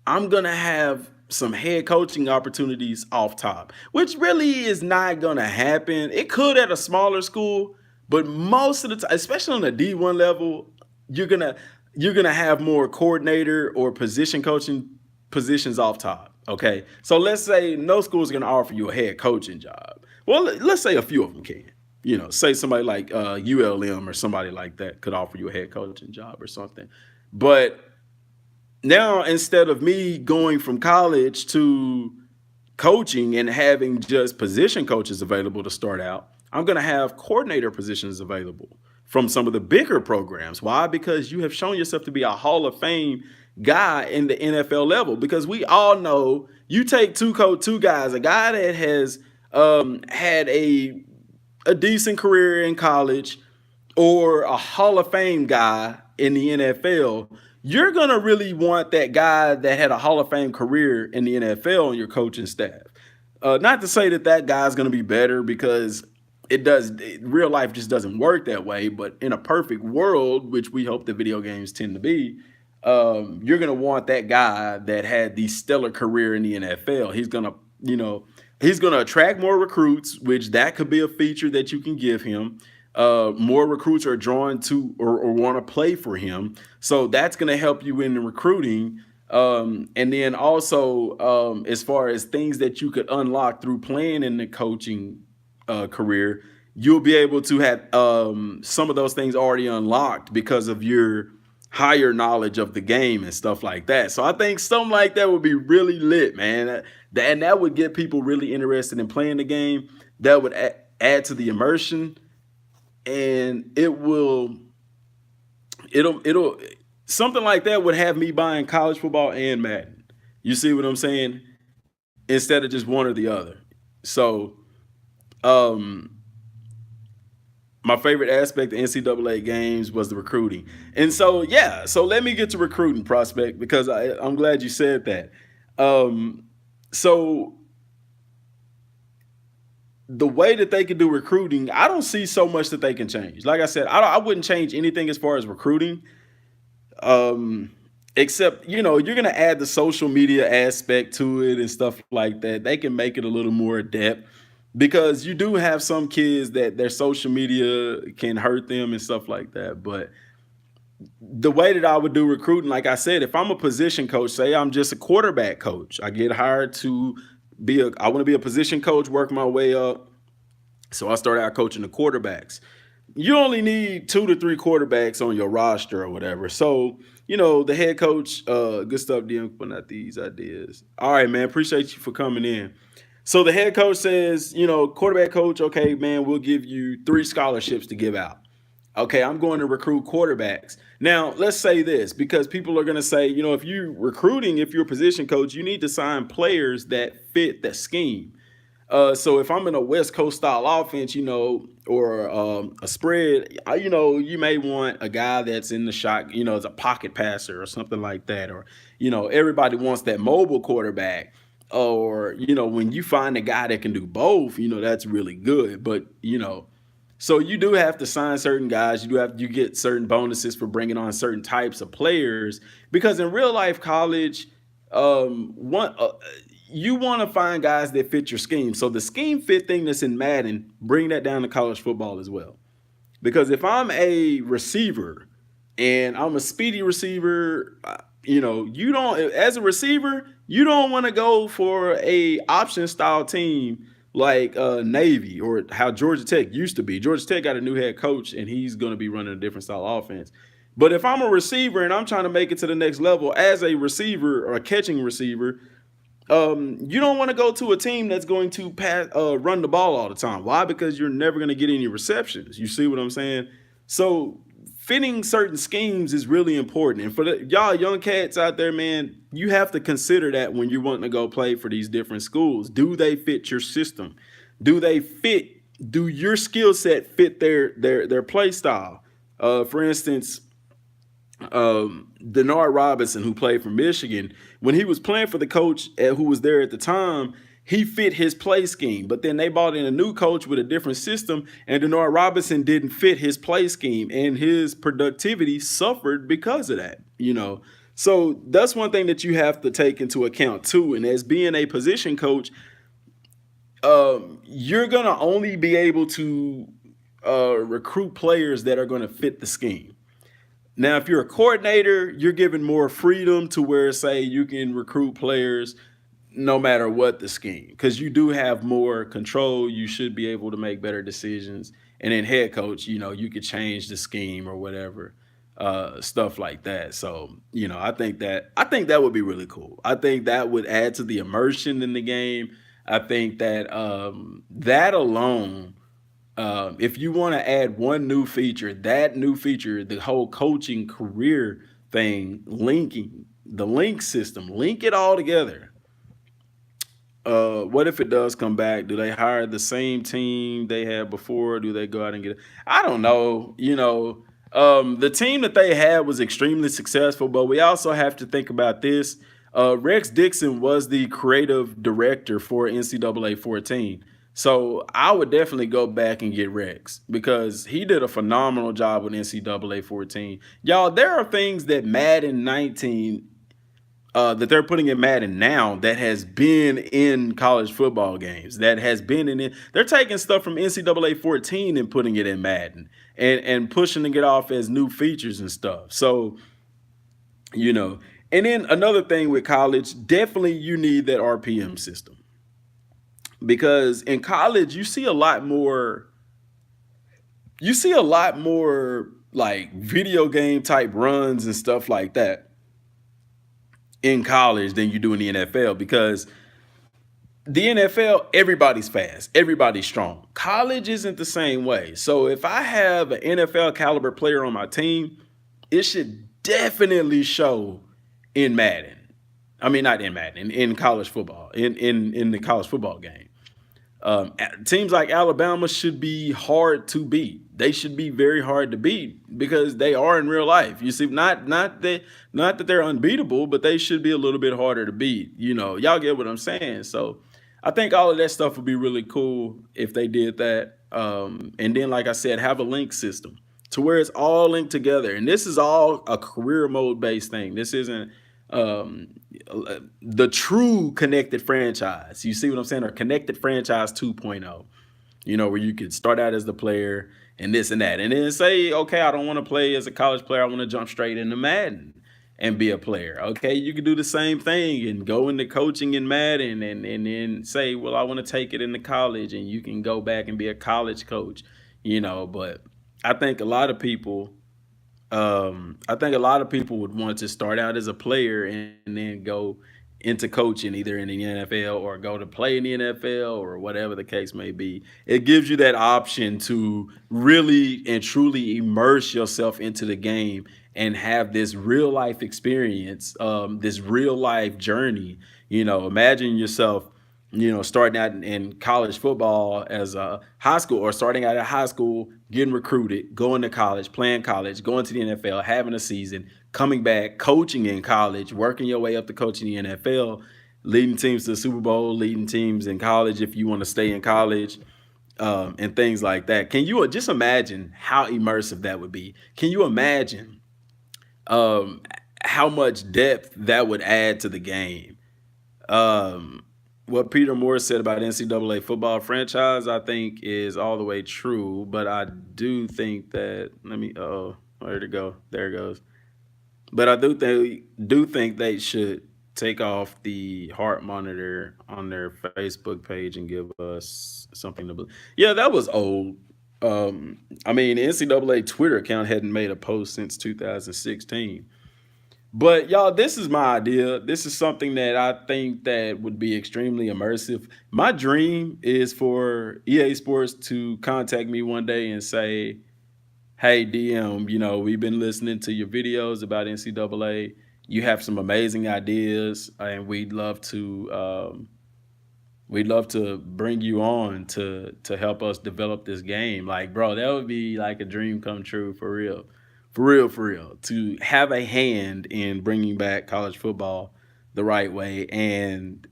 A: I'm going to have some head coaching opportunities off top, which really is not going to happen. It could at a smaller school, but most of the time, especially on the D1 level, you're going to you're going to have more coordinator or position coaching positions off top. Okay? So let's say no school is going to offer you a head coaching job. Well, let's say a few of them can. Say somebody like ULM or somebody like that could offer you a head coaching job or something. But now, instead of me going from college to coaching and having just position coaches available to start out, I'm going to have coordinator positions available from some of the bigger programs. Why? Because you have shown yourself to be a Hall of Fame guy in the NFL level. Because we all know you take two guys, a guy that has had a decent career in college or a Hall of Fame guy in the NFL, you're going to really want that guy that had a Hall of Fame career in the NFL on your coaching staff. Not to say that guy's going to be better, because real life just doesn't work that way. But in a perfect world, which we hope the video games tend to be, you're going to want that guy that had the stellar career in the NFL. He's going to attract more recruits, which that could be a feature that you can give him. More recruits are drawn to or want to play for him. So that's going to help you in the recruiting. And then also, as far as things that you could unlock through playing in the coaching career, you'll be able to have some of those things already unlocked because of your higher knowledge of the game and stuff like that. So I think something like that would be really lit, man. And that would get people really interested in playing the game. That would add to the immersion. And it'll something like that would have me buying college football and Madden. You see what I'm saying? Instead of just one or the other. So, my favorite aspect of NCAA games was the recruiting. And so, yeah, so let me get to recruiting, Prospect, because I'm glad you said that. So the way that they can do recruiting, I don't see so much that they can change. Like I said, I wouldn't change anything as far as recruiting, except, you're going to add the social media aspect to it and stuff like that. They can make it a little more adept, because you do have some kids that their social media can hurt them and stuff like that. But the way that I would do recruiting, like I said, if I'm a position coach, say I'm just a quarterback coach, I get hired to I want to be a position coach, work my way up. So I started out coaching the quarterbacks. You only need 2 to 3 quarterbacks on your roster or whatever. So, the head coach, good stuff, DM, putting out these ideas. All right, man, appreciate you for coming in. So the head coach says, quarterback coach, okay, man, we'll give you 3 scholarships to give out. Okay, I'm going to recruit quarterbacks. Now, let's say this, because people are going to say, if you're recruiting, if you're a position coach, you need to sign players that fit the scheme. So if I'm in a West Coast style offense, or a spread, you may want a guy that's in the shot, as a pocket passer or something like that. Or, everybody wants that mobile quarterback. Or, when you find a guy that can do both, that's really good. But, so you do have to sign certain guys. You get certain bonuses for bringing on certain types of players, because in real life college, you want to find guys that fit your scheme. So the scheme fit thing that's in Madden, bring that down to college football as well. Because if I'm a receiver and I'm a speedy receiver, you don't, as a receiver, you don't want to go for a option style team like Navy, or how Georgia Tech used to be. Georgia Tech got a new head coach, and he's going to be running a different style offense. But if I'm a receiver and I'm trying to make it to the next level as a receiver or a catching receiver, You don't want to go to a team that's going to run the ball all the time. Why? Because you're never going to get any receptions. You see what I'm saying? So fitting certain schemes is really important. And for y'all young cats out there, man, you have to consider that when you're wanting to go play for these different schools. Do they fit your system? Do they fit? Do your skill set fit their play style? For instance, Denard Robinson, who played for Michigan, when he was playing for the coach who was there at the time, he fit his play scheme. But then they brought in a new coach with a different system, and Denard Robinson didn't fit his play scheme, and his productivity suffered because of that. So that's one thing that you have to take into account too. And as being a position coach, you're gonna only be able to recruit players that are going to fit the scheme. Now, if you're a coordinator, you're given more freedom to where, say, you can recruit players no matter what the scheme, because you do have more control. You should be able to make better decisions. And then head coach, you could change the scheme or whatever, stuff like that. So, I think that would be really cool. I think that would add to the immersion in the game. I think that that alone, if you want to add one new feature, that new feature, the whole coaching career thing, linking the link system, link it all together. What if it does come back? Do they hire the same team they had before? Do they go out and get it? I don't know. The team that they had was extremely successful, but we also have to think about this. Rex Dixon was the creative director for NCAA 14. So I would definitely go back and get Rex because he did a phenomenal job with NCAA 14. Y'all, there are things that Madden 19 that they're putting in Madden now that has been in college football games, that has been in it. They're taking stuff from NCAA 14 and putting it in Madden and pushing it off as new features and stuff. So, you know, and then another thing with college, definitely you need that RPM system because in college you see a lot more like video game type runs and stuff like that in college than you do in the NFL because the NFL, everybody's fast, everybody's strong. College isn't the same way. So if I have an NFL caliber player on my team, it should definitely show in Madden. I mean, not in Madden, in college football, in the college football game. Teams like Alabama should be hard to beat. They should be very hard to beat because they are in real life. You see, not that they're unbeatable, but they should be a little bit harder to beat. You know, y'all get what I'm saying. So I think all of that stuff would be really cool if they did that. And then, like I said, have a link system to where it's all linked together. And this is all a career mode based thing. This isn't the true connected franchise. You see what I'm saying? Or connected franchise 2.0, where you could start out as the player and this and that. And then say, okay, I don't want to play as a college player. I want to jump straight into Madden and be a player. Okay, you can do the same thing and go into coaching in Madden and then say, well, I want to take it into college and you can go back and be a college coach, but I think a lot of people would want to start out as a player and then go into coaching either in the NFL or go to play in the NFL or whatever the case may be. It gives you that option to really and truly immerse yourself into the game and have this real life experience, this real life journey. Imagine yourself starting out in college football as a high school or starting out at high school, getting recruited, going to college, playing college, going to the NFL, having a season, coming back, coaching in college, working your way up to coaching the NFL, leading teams to the Super Bowl, leading teams in college if you want to stay in college, and things like that. Can you just imagine how immersive that would be? Can you imagine how much depth that would add to the game? What Peter Moore said about NCAA football franchise, I think, is all the way true. But I do think that where'd it go? There it goes. But I do think they should take off the heart monitor on their Facebook page and give us something to believe. Yeah, that was old. I mean, the NCAA Twitter account hadn't made a post since 2016. But y'all, this is my idea. This is something that I think that would be extremely immersive. My dream is for EA Sports to contact me one day and say, "Hey DM, we've been listening to your videos about NCAA. You have some amazing ideas, and we'd love to bring you on to help us develop this game." Like, bro, that would be like a dream come true for real, for real, for real. To have a hand in bringing back college football the right way, and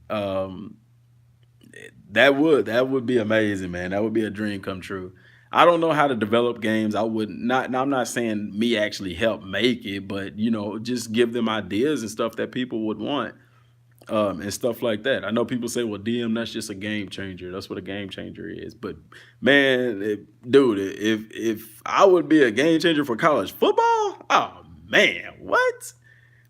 A: that would be amazing, man. That would be a dream come true. I don't know how to develop games. I would not. Now, I'm not saying me actually help make it, but just give them ideas and stuff that people would want, and stuff like that. I know people say, "Well, DM, that's just a game changer. That's what a game changer is." But man, dude, if I would be a game changer for college football, oh man, what?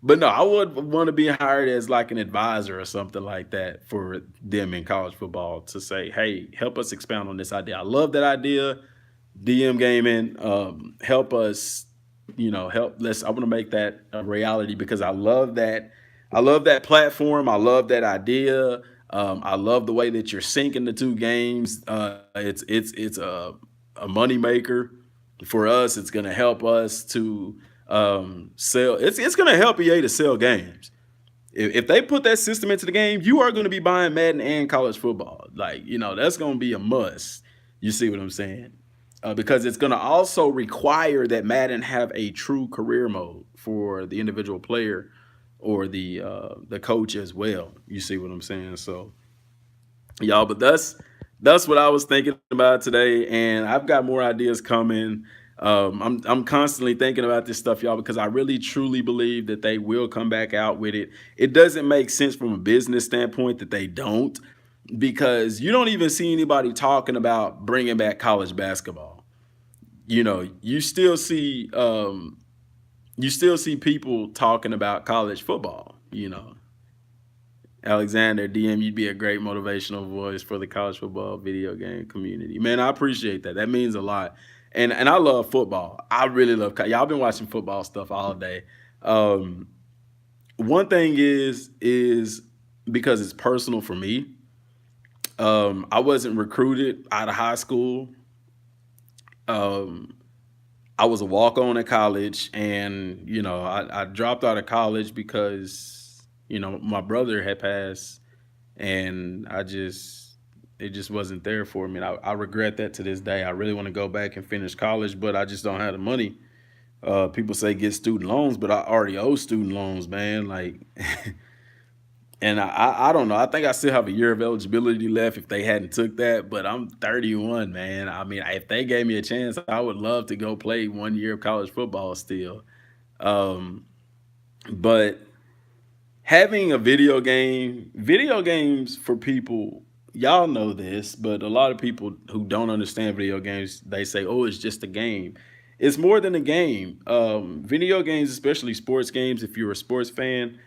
A: But no, I would want to be hired as like an advisor or something like that for them in college football to say, "Hey, help us expound on this idea. I love that idea. DM gaming, help us, help. Let's. I want to make that a reality because I love that. I love that platform. I love that idea. I love the way that you're syncing the two games. It's a money maker for us. It's going to help us to sell. It's going to help EA to sell games. If they put that system into the game, you are going to be buying Madden and college football. Like, that's going to be a must. You see what I'm saying? Because it's going to also require that Madden have a true career mode for the individual player or the coach as well. You see what I'm saying? So, y'all, but that's what I was thinking about today, and I've got more ideas coming. I'm constantly thinking about this stuff, y'all, because I really truly believe that they will come back out with it. It doesn't make sense from a business standpoint that they don't, because you don't even see anybody talking about bringing back college basketball. You still see people talking about college football. Alexander, DM, you'd be a great motivational voice for the college football video game community. Man, I appreciate that. That means a lot. And I love football. I really love y'all been watching football stuff all day. Um, One thing is because it's personal for me. I wasn't recruited out of high school. Um, I was a walk on in college, and I dropped out of college because my brother had passed, and it just wasn't there for me. And I regret that to this day. I really want to go back and finish college, but I just don't have the money. People say get student loans, but I already owe student loans, man. Like, and I don't know. I think I still have a year of eligibility left if they hadn't took that, but I'm 31, man. I mean, if they gave me a chance, I would love to go play 1 year of college football still. Um, but having a video games for people, y'all know this, but a lot of people who don't understand video games, they say, "Oh, it's just a game." It's more than a game. Video games, especially sports games, if you're a sports fan,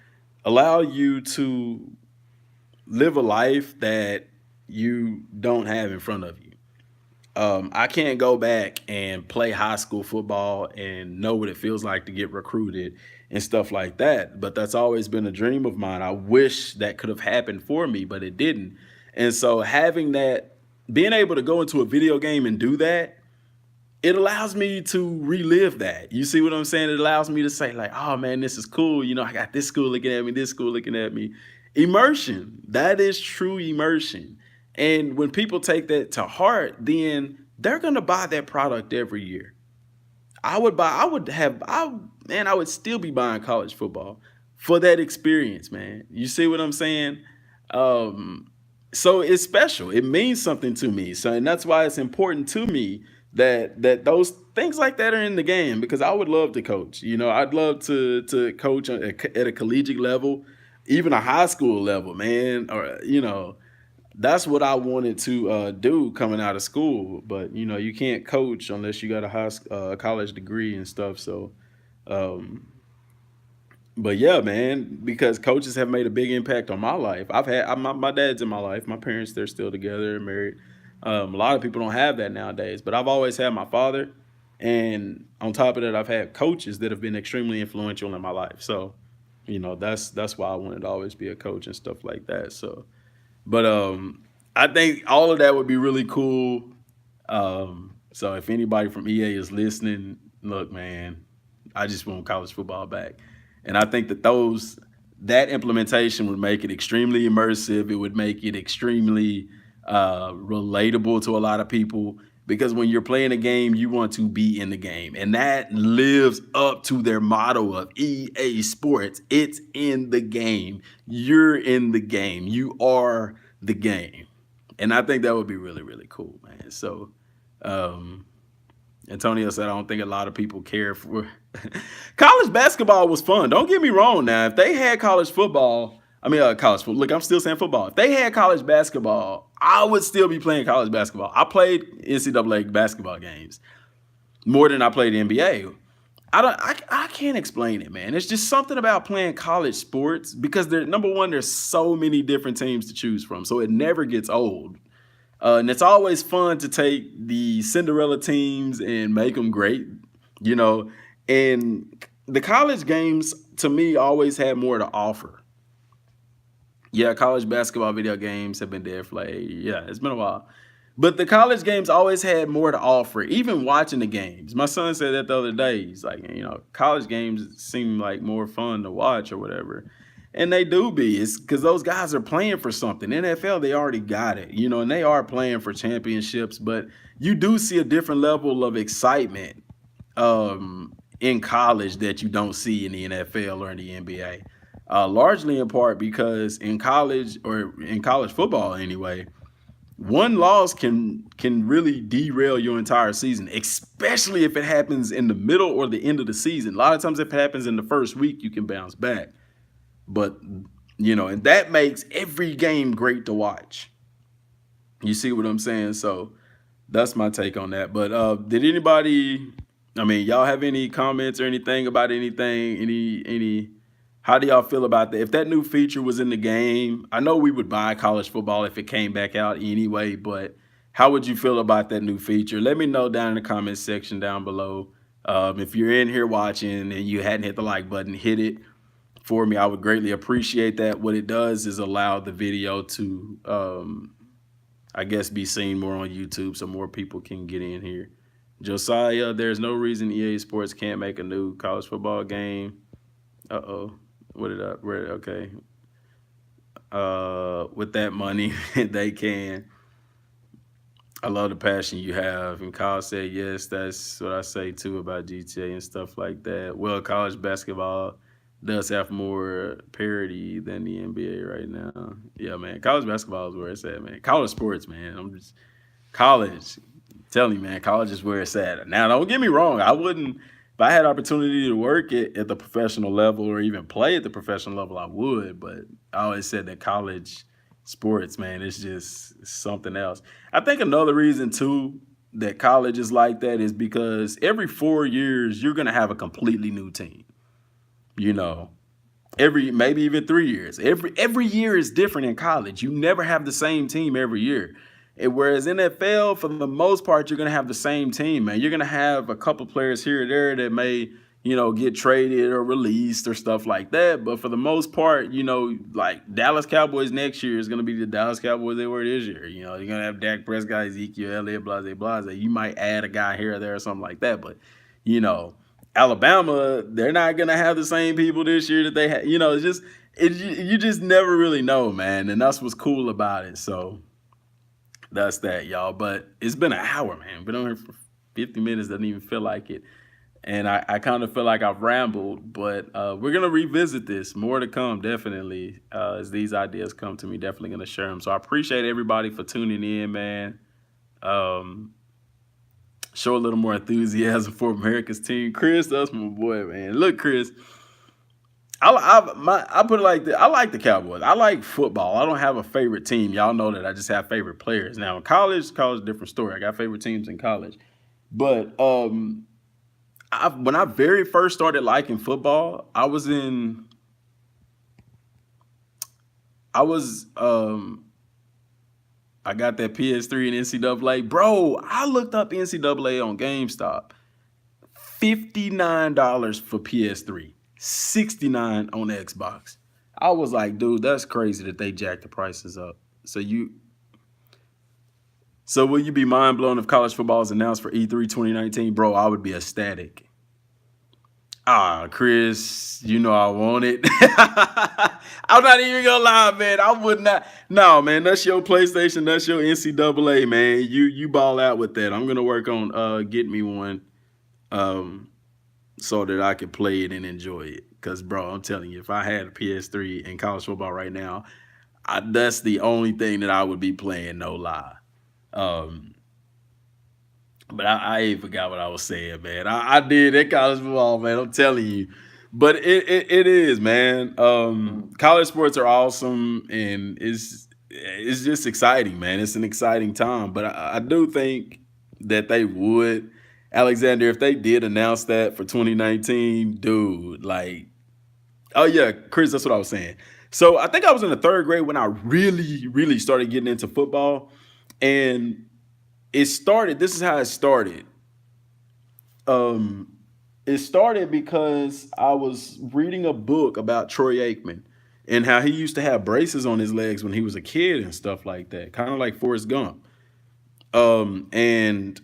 A: allow you to live a life that you don't have in front of you. I can't go back and play high school football and know what it feels like to get recruited and stuff like that. But that's always been a dream of mine. I wish that could have happened for me, but it didn't. And so having that, being able to go into a video game and do that, it allows me to relive that. You see what I'm saying? It allows me to say, like, "Oh man, this is cool. I got this school looking at me, this school looking at me." Immersion. That is true immersion. And when people take that to heart, then they're gonna buy that product every year. I would still be buying college football for that experience, man. You see what I'm saying? Um, so it's special. It means something to me. So, and that's why it's important to me that those things like that are in the game, because I would love to coach. I'd love to coach at a collegiate level, even a high school level, man. Or that's what I wanted to do coming out of school. But you can't coach unless you got a college degree and stuff. So, um, but yeah, man, because coaches have made a big impact on my life. My dad's in my life. My parents, they're still together and married. A lot of people don't have that nowadays, but I've always had my father, and on top of that, I've had coaches that have been extremely influential in my life. So, That's why I wanted to always be a coach and stuff like that. So, but I think all of that would be really cool. So if anybody from EA is listening, look, man, I just want college football back, and I think that implementation would make it extremely immersive. It would make it extremely relatable to a lot of people because when you're playing a game, you want to be in the game, and that lives up to their motto of EA Sports. It's in the game. You're in the game. You are the game, and I think that would be really, really cool, man. So. Um, Antonio said, I don't think a lot of people care for college basketball was fun. Don't get me wrong now. If they had college football, college football. Look, I'm still saying football. If they had college basketball, I would still be playing college basketball. I played NCAA basketball games more than I played NBA. I can't explain it, man. It's just something about playing college sports because number one, there's so many different teams to choose from. So it never gets old. And it's always fun to take the Cinderella teams and make them great, you know. And the college games, to me, always had more to offer. Yeah, college basketball video games have been dead for it's been a while. But the college games always had more to offer, even watching the games. My son said that the other day. He's like, college games seem like more fun to watch or whatever. And they do be. It's because those guys are playing for something. NFL, they already got it, and they are playing for championships. But you do see a different level of excitement in college that you don't see in the NFL or in the NBA. Largely in part because in college or in college football anyway, one loss can really derail your entire season, especially if it happens in the middle or the end of the season. A lot of times if it happens in the first week, you can bounce back. But, and that makes every game great to watch. You see what I'm saying? So that's my take on that. But did anybody, y'all have any comments or anything about anything? How do y'all feel about that? If that new feature was in the game, I know we would buy college football if it came back out anyway, but how would you feel about that new feature? Let me know down in the comments section down below. If you're in here watching and you hadn't hit the like button, hit it for me. I would greatly appreciate that. What it does is allow the video to, I guess, be seen more on YouTube so more people can get in here. Josiah, there's no reason EA Sports can't make a new college football game. Uh-oh. Okay. With that money, they can. I love the passion you have. And Kyle said, yes, that's what I say too about GTA and stuff like that. Well, college basketball does have more parity than the NBA right now. Yeah, man. College basketball is where it's at, man. College sports, man. College. I'm telling you, man, college is where it's at. Now, don't get me wrong. If I had opportunity to work at the professional level or even play at the professional level, I would. But I always said that college sports, man, it's just something else. I think another reason, too, that college is like that is because every 4 years, you're going to have a completely new team. Maybe even 3 years. Every year is different in college. You never have the same team every year. Whereas NFL, for the most part, you're going to have the same team, man. You're going to have a couple players here or there that may, get traded or released or stuff like that. But for the most part, like Dallas Cowboys next year is going to be the Dallas Cowboys they were this year. You're going to have Dak Prescott, Ezekiel Elliott, blase. You might add a guy here or there or something like that. But, Alabama, they're not going to have the same people this year that they had. You just never really know, man. And that's what's cool about it. So that's that, y'all. But it's been an hour, man. Been on here for 50 minutes. Doesn't even feel like it. And I kind of feel like I've rambled. But we're going to revisit this. More to come, definitely. As these ideas come to me, definitely going to share them. So I appreciate everybody for tuning in, man. Show a little more enthusiasm for America's team. Chris, that's my boy, man. Look, Chris, I put it like this. I like the Cowboys. I like football. I don't have a favorite team. Y'all know that I just have favorite players. Now, in college, different story. I got favorite teams in college. But when I very first started liking football, I got that PS3 and NCAA. Bro, I looked up NCAA on GameStop. $59 for PS3. $69 on Xbox. I was like, dude, that's crazy that they jacked the prices up. So you so will you be mind blown if college football is announced for E3 2019? Bro, I would be ecstatic. Ah, Chris, you know I want it. I'm not even gonna lie, man. I would not. No, man, that's your PlayStation. That's your NCAA, man. You ball out with that. I'm gonna work on getting me one, um, so that I can play it and enjoy it. Cause, bro, I'm telling you, if I had a PS3 in college football right now, that's the only thing that I would be playing. No lie. Um, But I ain't forgot what I was saying, man. I did that college football, man. I'm telling you. But it is, man. College sports are awesome, and it's just exciting, man. It's an exciting time. But I do think that they would, Alexander, if they did announce that for 2019, dude, like, oh yeah, Chris, that's what I was saying. So I think I was in the third grade when I really, really started getting into football, and it started. This is how it started. Um, it started because I was reading a book about Troy Aikman and how he used to have braces on his legs when he was a kid and stuff like that, kind of like Forrest Gump. And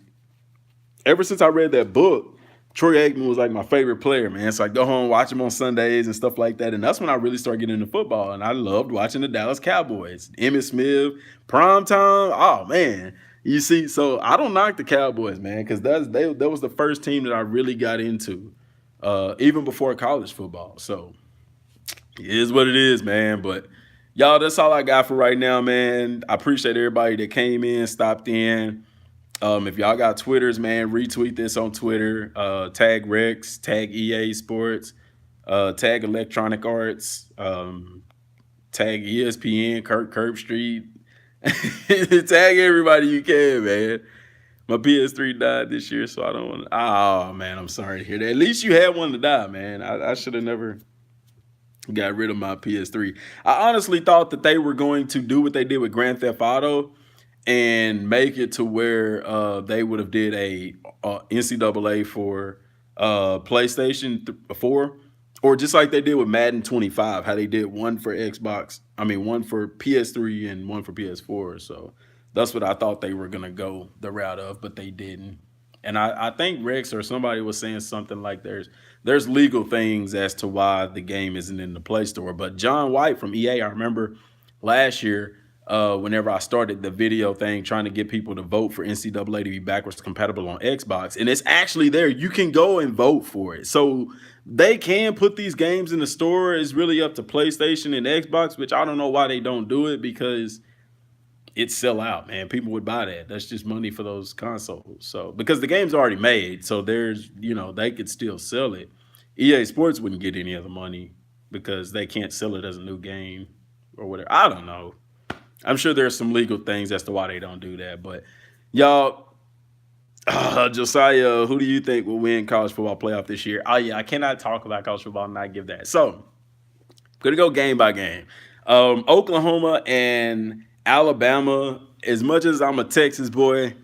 A: ever since I read that book, Troy Aikman was like my favorite player, man. So I go home, watch him on Sundays and stuff like that. And that's when I really started getting into football. And I loved watching the Dallas Cowboys. Emmitt Smith, prime time. Oh man. You see, so I don't knock the Cowboys, man, because that was the first team that I really got into, even before college football. So it is what it is, man. But y'all, that's all I got for right now, man. I appreciate everybody that came in, stopped in. If y'all got Twitters, man, retweet this on Twitter. Tag Rex, tag EA Sports, tag Electronic Arts, tag ESPN, Curb Street. Tag everybody you can, man. My PS3 died this year, so I don't want to. Oh, man, I'm sorry to hear that. At least you had one to die, man. I should have never got rid of my PS3. I honestly thought that they were going to do what they did with Grand Theft Auto and make it to where they would have did a NCAA for PlayStation 4, or just like they did with Madden 25, how they did one for Xbox, one for PS3 and one for PS4. So that's what I thought they were gonna go the route of, but they didn't. And I think Rex or somebody was saying something like there's legal things as to why the game isn't in the Play Store. But John White from EA, I remember last year, whenever I started the video thing, trying to get people to vote for NCAA to be backwards compatible on Xbox, and it's actually there. You can go and vote for it. So they can put these games in the store. It's really up to PlayStation and Xbox, which I don't know why they don't do it, because it's sell out, man. People would buy that. That's just money for those consoles. So because the game's already made, so they could still sell it. EA Sports wouldn't get any of the money because they can't sell it as a new game or whatever. I don't know. I'm sure there's some legal things as to why they don't do that. But y'all, Josiah, who do you think will win college football playoff this year? Oh yeah, I cannot talk about college football and not give that. So I'm gonna go game by game. Oklahoma and Alabama. As much as I'm a Texas boy,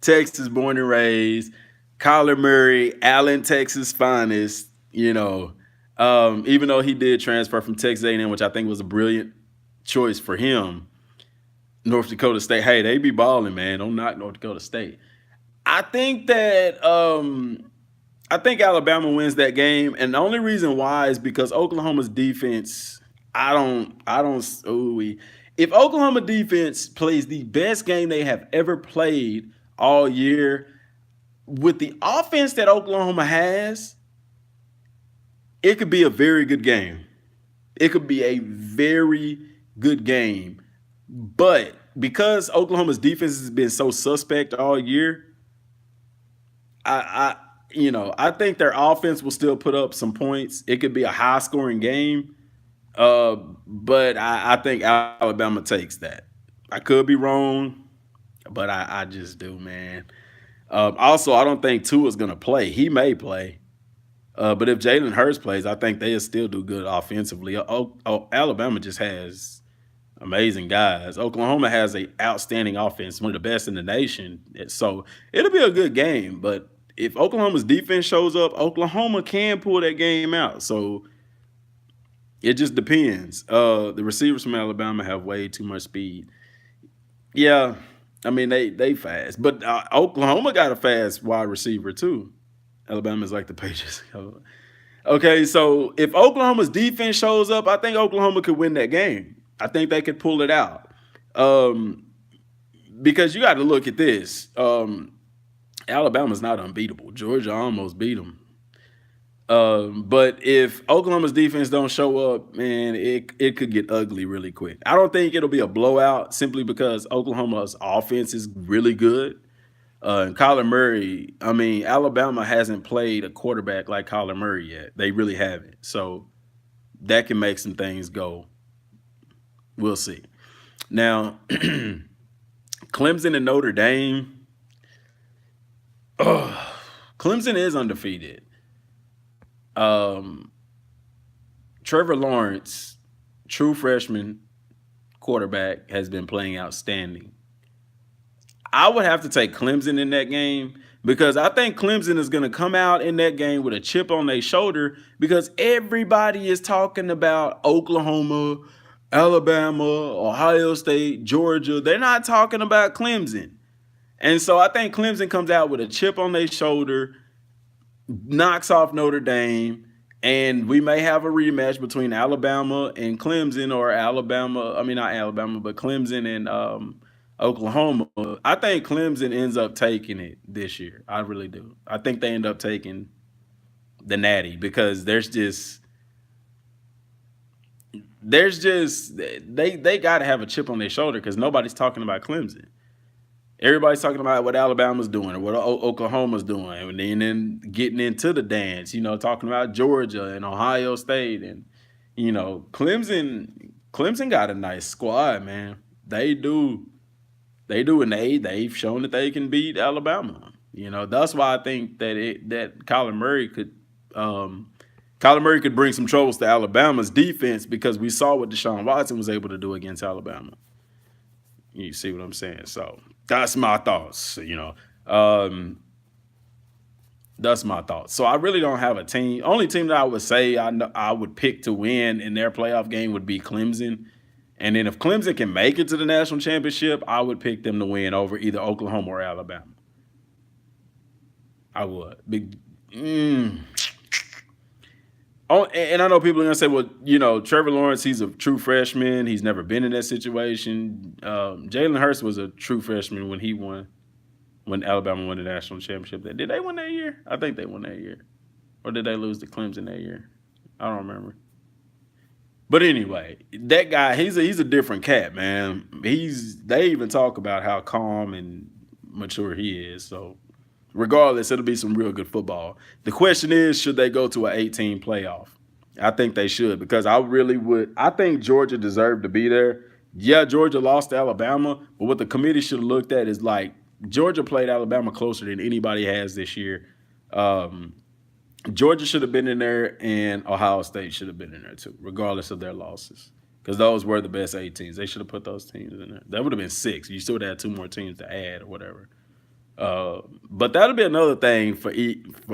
A: Texas born and raised, Kyler Murray, Allen, Texas finest. Even though he did transfer from Texas A&M, which I think was a brilliant choice for him. North Dakota State, hey, they be balling, man. Don't knock North Dakota State. I think that I think Alabama wins that game, and the only reason why is because Oklahoma's defense. If Oklahoma defense plays the best game they have ever played all year, with the offense that Oklahoma has, it could be a very good game. It could be a very good game. But because Oklahoma's defense has been so suspect all year, I think their offense will still put up some points. It could be a high scoring game. But I think Alabama takes that. I could be wrong, but I just do, man. Also, I don't think Tua's going to play. He may play. But if Jalen Hurts plays, I think they'll still do good offensively. Alabama just has amazing guys. Oklahoma has an outstanding offense, one of the best in the nation. So it'll be a good game. But if Oklahoma's defense shows up, Oklahoma can pull that game out. So it just depends. The receivers from Alabama have way too much speed. Yeah, I mean they fast, but Oklahoma got a fast wide receiver too. Alabama's like the Patriots. Okay, so if Oklahoma's defense shows up, I think Oklahoma could win that game. I think they could pull it out. Because you got to look at this. Alabama's not unbeatable. Georgia almost beat them. But if Oklahoma's defense don't show up, man, it could get ugly really quick. I don't think it'll be a blowout simply because Oklahoma's offense is really good. And Kyler Murray, I mean, Alabama hasn't played a quarterback like Kyler Murray yet. They really haven't. So that can make some things go. We'll see. Now, Clemson and Notre Dame. Oh, Clemson is undefeated. Trevor Lawrence, true freshman quarterback, has been playing outstanding. I would have to take Clemson in that game because I think Clemson is going to come out in that game with a chip on their shoulder because everybody is talking about Oklahoma, Alabama, Ohio State, Georgia. They're not talking about Clemson. And so I think Clemson comes out with a chip on their shoulder, knocks off Notre Dame, and we may have a rematch between Alabama and Clemson, or not Alabama, but Clemson and Oklahoma. I think Clemson ends up taking it this year. I really do. I think they end up taking the Natty because they got to have a chip on their shoulder because nobody's talking about Clemson. Everybody's talking about what Alabama's doing or what Oklahoma's doing, and then getting into the dance, talking about Georgia and Ohio State. And, Clemson got a nice squad, man. They do. And they've shown that they can beat Alabama. That's why I think that Kyler Murray could bring some troubles to Alabama's defense because we saw what Deshaun Watson was able to do against Alabama. You see what I'm saying? So that's my thoughts. That's my thoughts. So I really don't have a team. Only team that I would say I would pick to win in their playoff game would be Clemson. And then if Clemson can make it to the national championship, I would pick them to win over either Oklahoma or Alabama. I would. Oh, and I know people are going to say, well, Trevor Lawrence, he's a true freshman. He's never been in that situation. Jalen Hurts was a true freshman when Alabama won the national championship. Did they win that year? I think they won that year. Or did they lose to Clemson that year? I don't remember. But anyway, that guy, he's a different cat, man. They even talk about how calm and mature he is. So regardless, it'll be some real good football. The question is, should they go to an 18 playoff? I think they should because I really would. I think Georgia deserved to be there. Yeah, Georgia lost to Alabama, but what the committee should have looked at is like Georgia played Alabama closer than anybody has this year. Georgia should have been in there, and Ohio State should have been in there too, regardless of their losses, because those were the best 8 teams. They should have put those teams in there. That would have been 6. You still would have had 2 more teams to add or whatever. But that'll be another thing for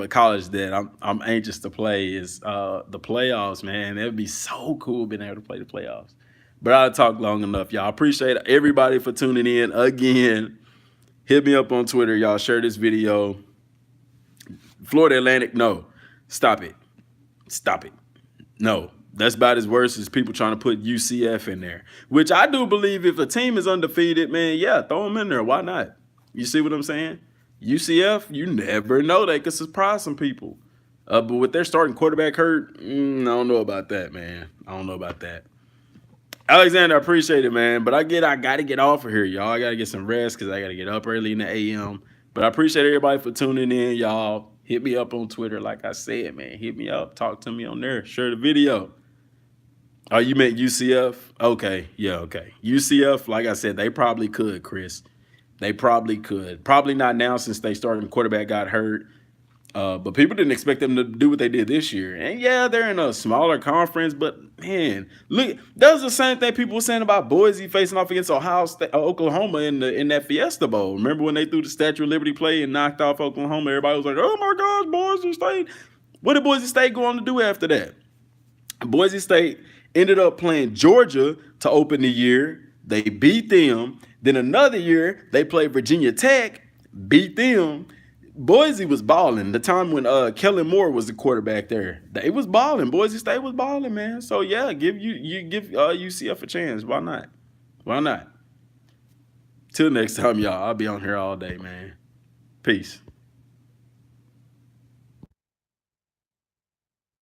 A: college that I'm anxious to play is the playoffs, man. It would be so cool being able to play the playoffs. But I'll talk long enough, y'all. Appreciate everybody for tuning in again. Hit me up on Twitter, y'all. Share this video. Florida Atlantic, no. Stop it. No. That's about as worse as people trying to put UCF in there, which I do believe if a team is undefeated, man, yeah, throw them in there. Why not? You see what I'm saying? UCF, you never know. They could surprise some people. But with their starting quarterback hurt, I don't know about that, man. I don't know about that. Alexander, I appreciate it, man. But I got to get off of here, y'all. I got to get some rest because I got to get up early in the a.m. But I appreciate everybody for tuning in, y'all. Hit me up on Twitter, like I said, man. Hit me up. Talk to me on there. Share the video. Oh, you meant UCF? Okay. Yeah, okay. UCF, like I said, they probably could, Chris. They probably could. Probably not now since they starting quarterback got hurt. But people didn't expect them to do what they did this year. And yeah, they're in a smaller conference, but man, look, that was the same thing people were saying about Boise facing off against Ohio State, Oklahoma in that Fiesta Bowl. Remember when they threw the Statue of Liberty play and knocked off Oklahoma? Everybody was like, "Oh my gosh, Boise State!" What did Boise State go on to do after that? Boise State ended up playing Georgia to open the year. They beat them. Then another year, they played Virginia Tech, beat them. Boise was balling. The time when Kellen Moore was the quarterback there, they was balling. Boise State was balling, man. So yeah, give UCF a chance. Why not? Why not? Till next time, y'all. I'll be on here all day, man. Peace.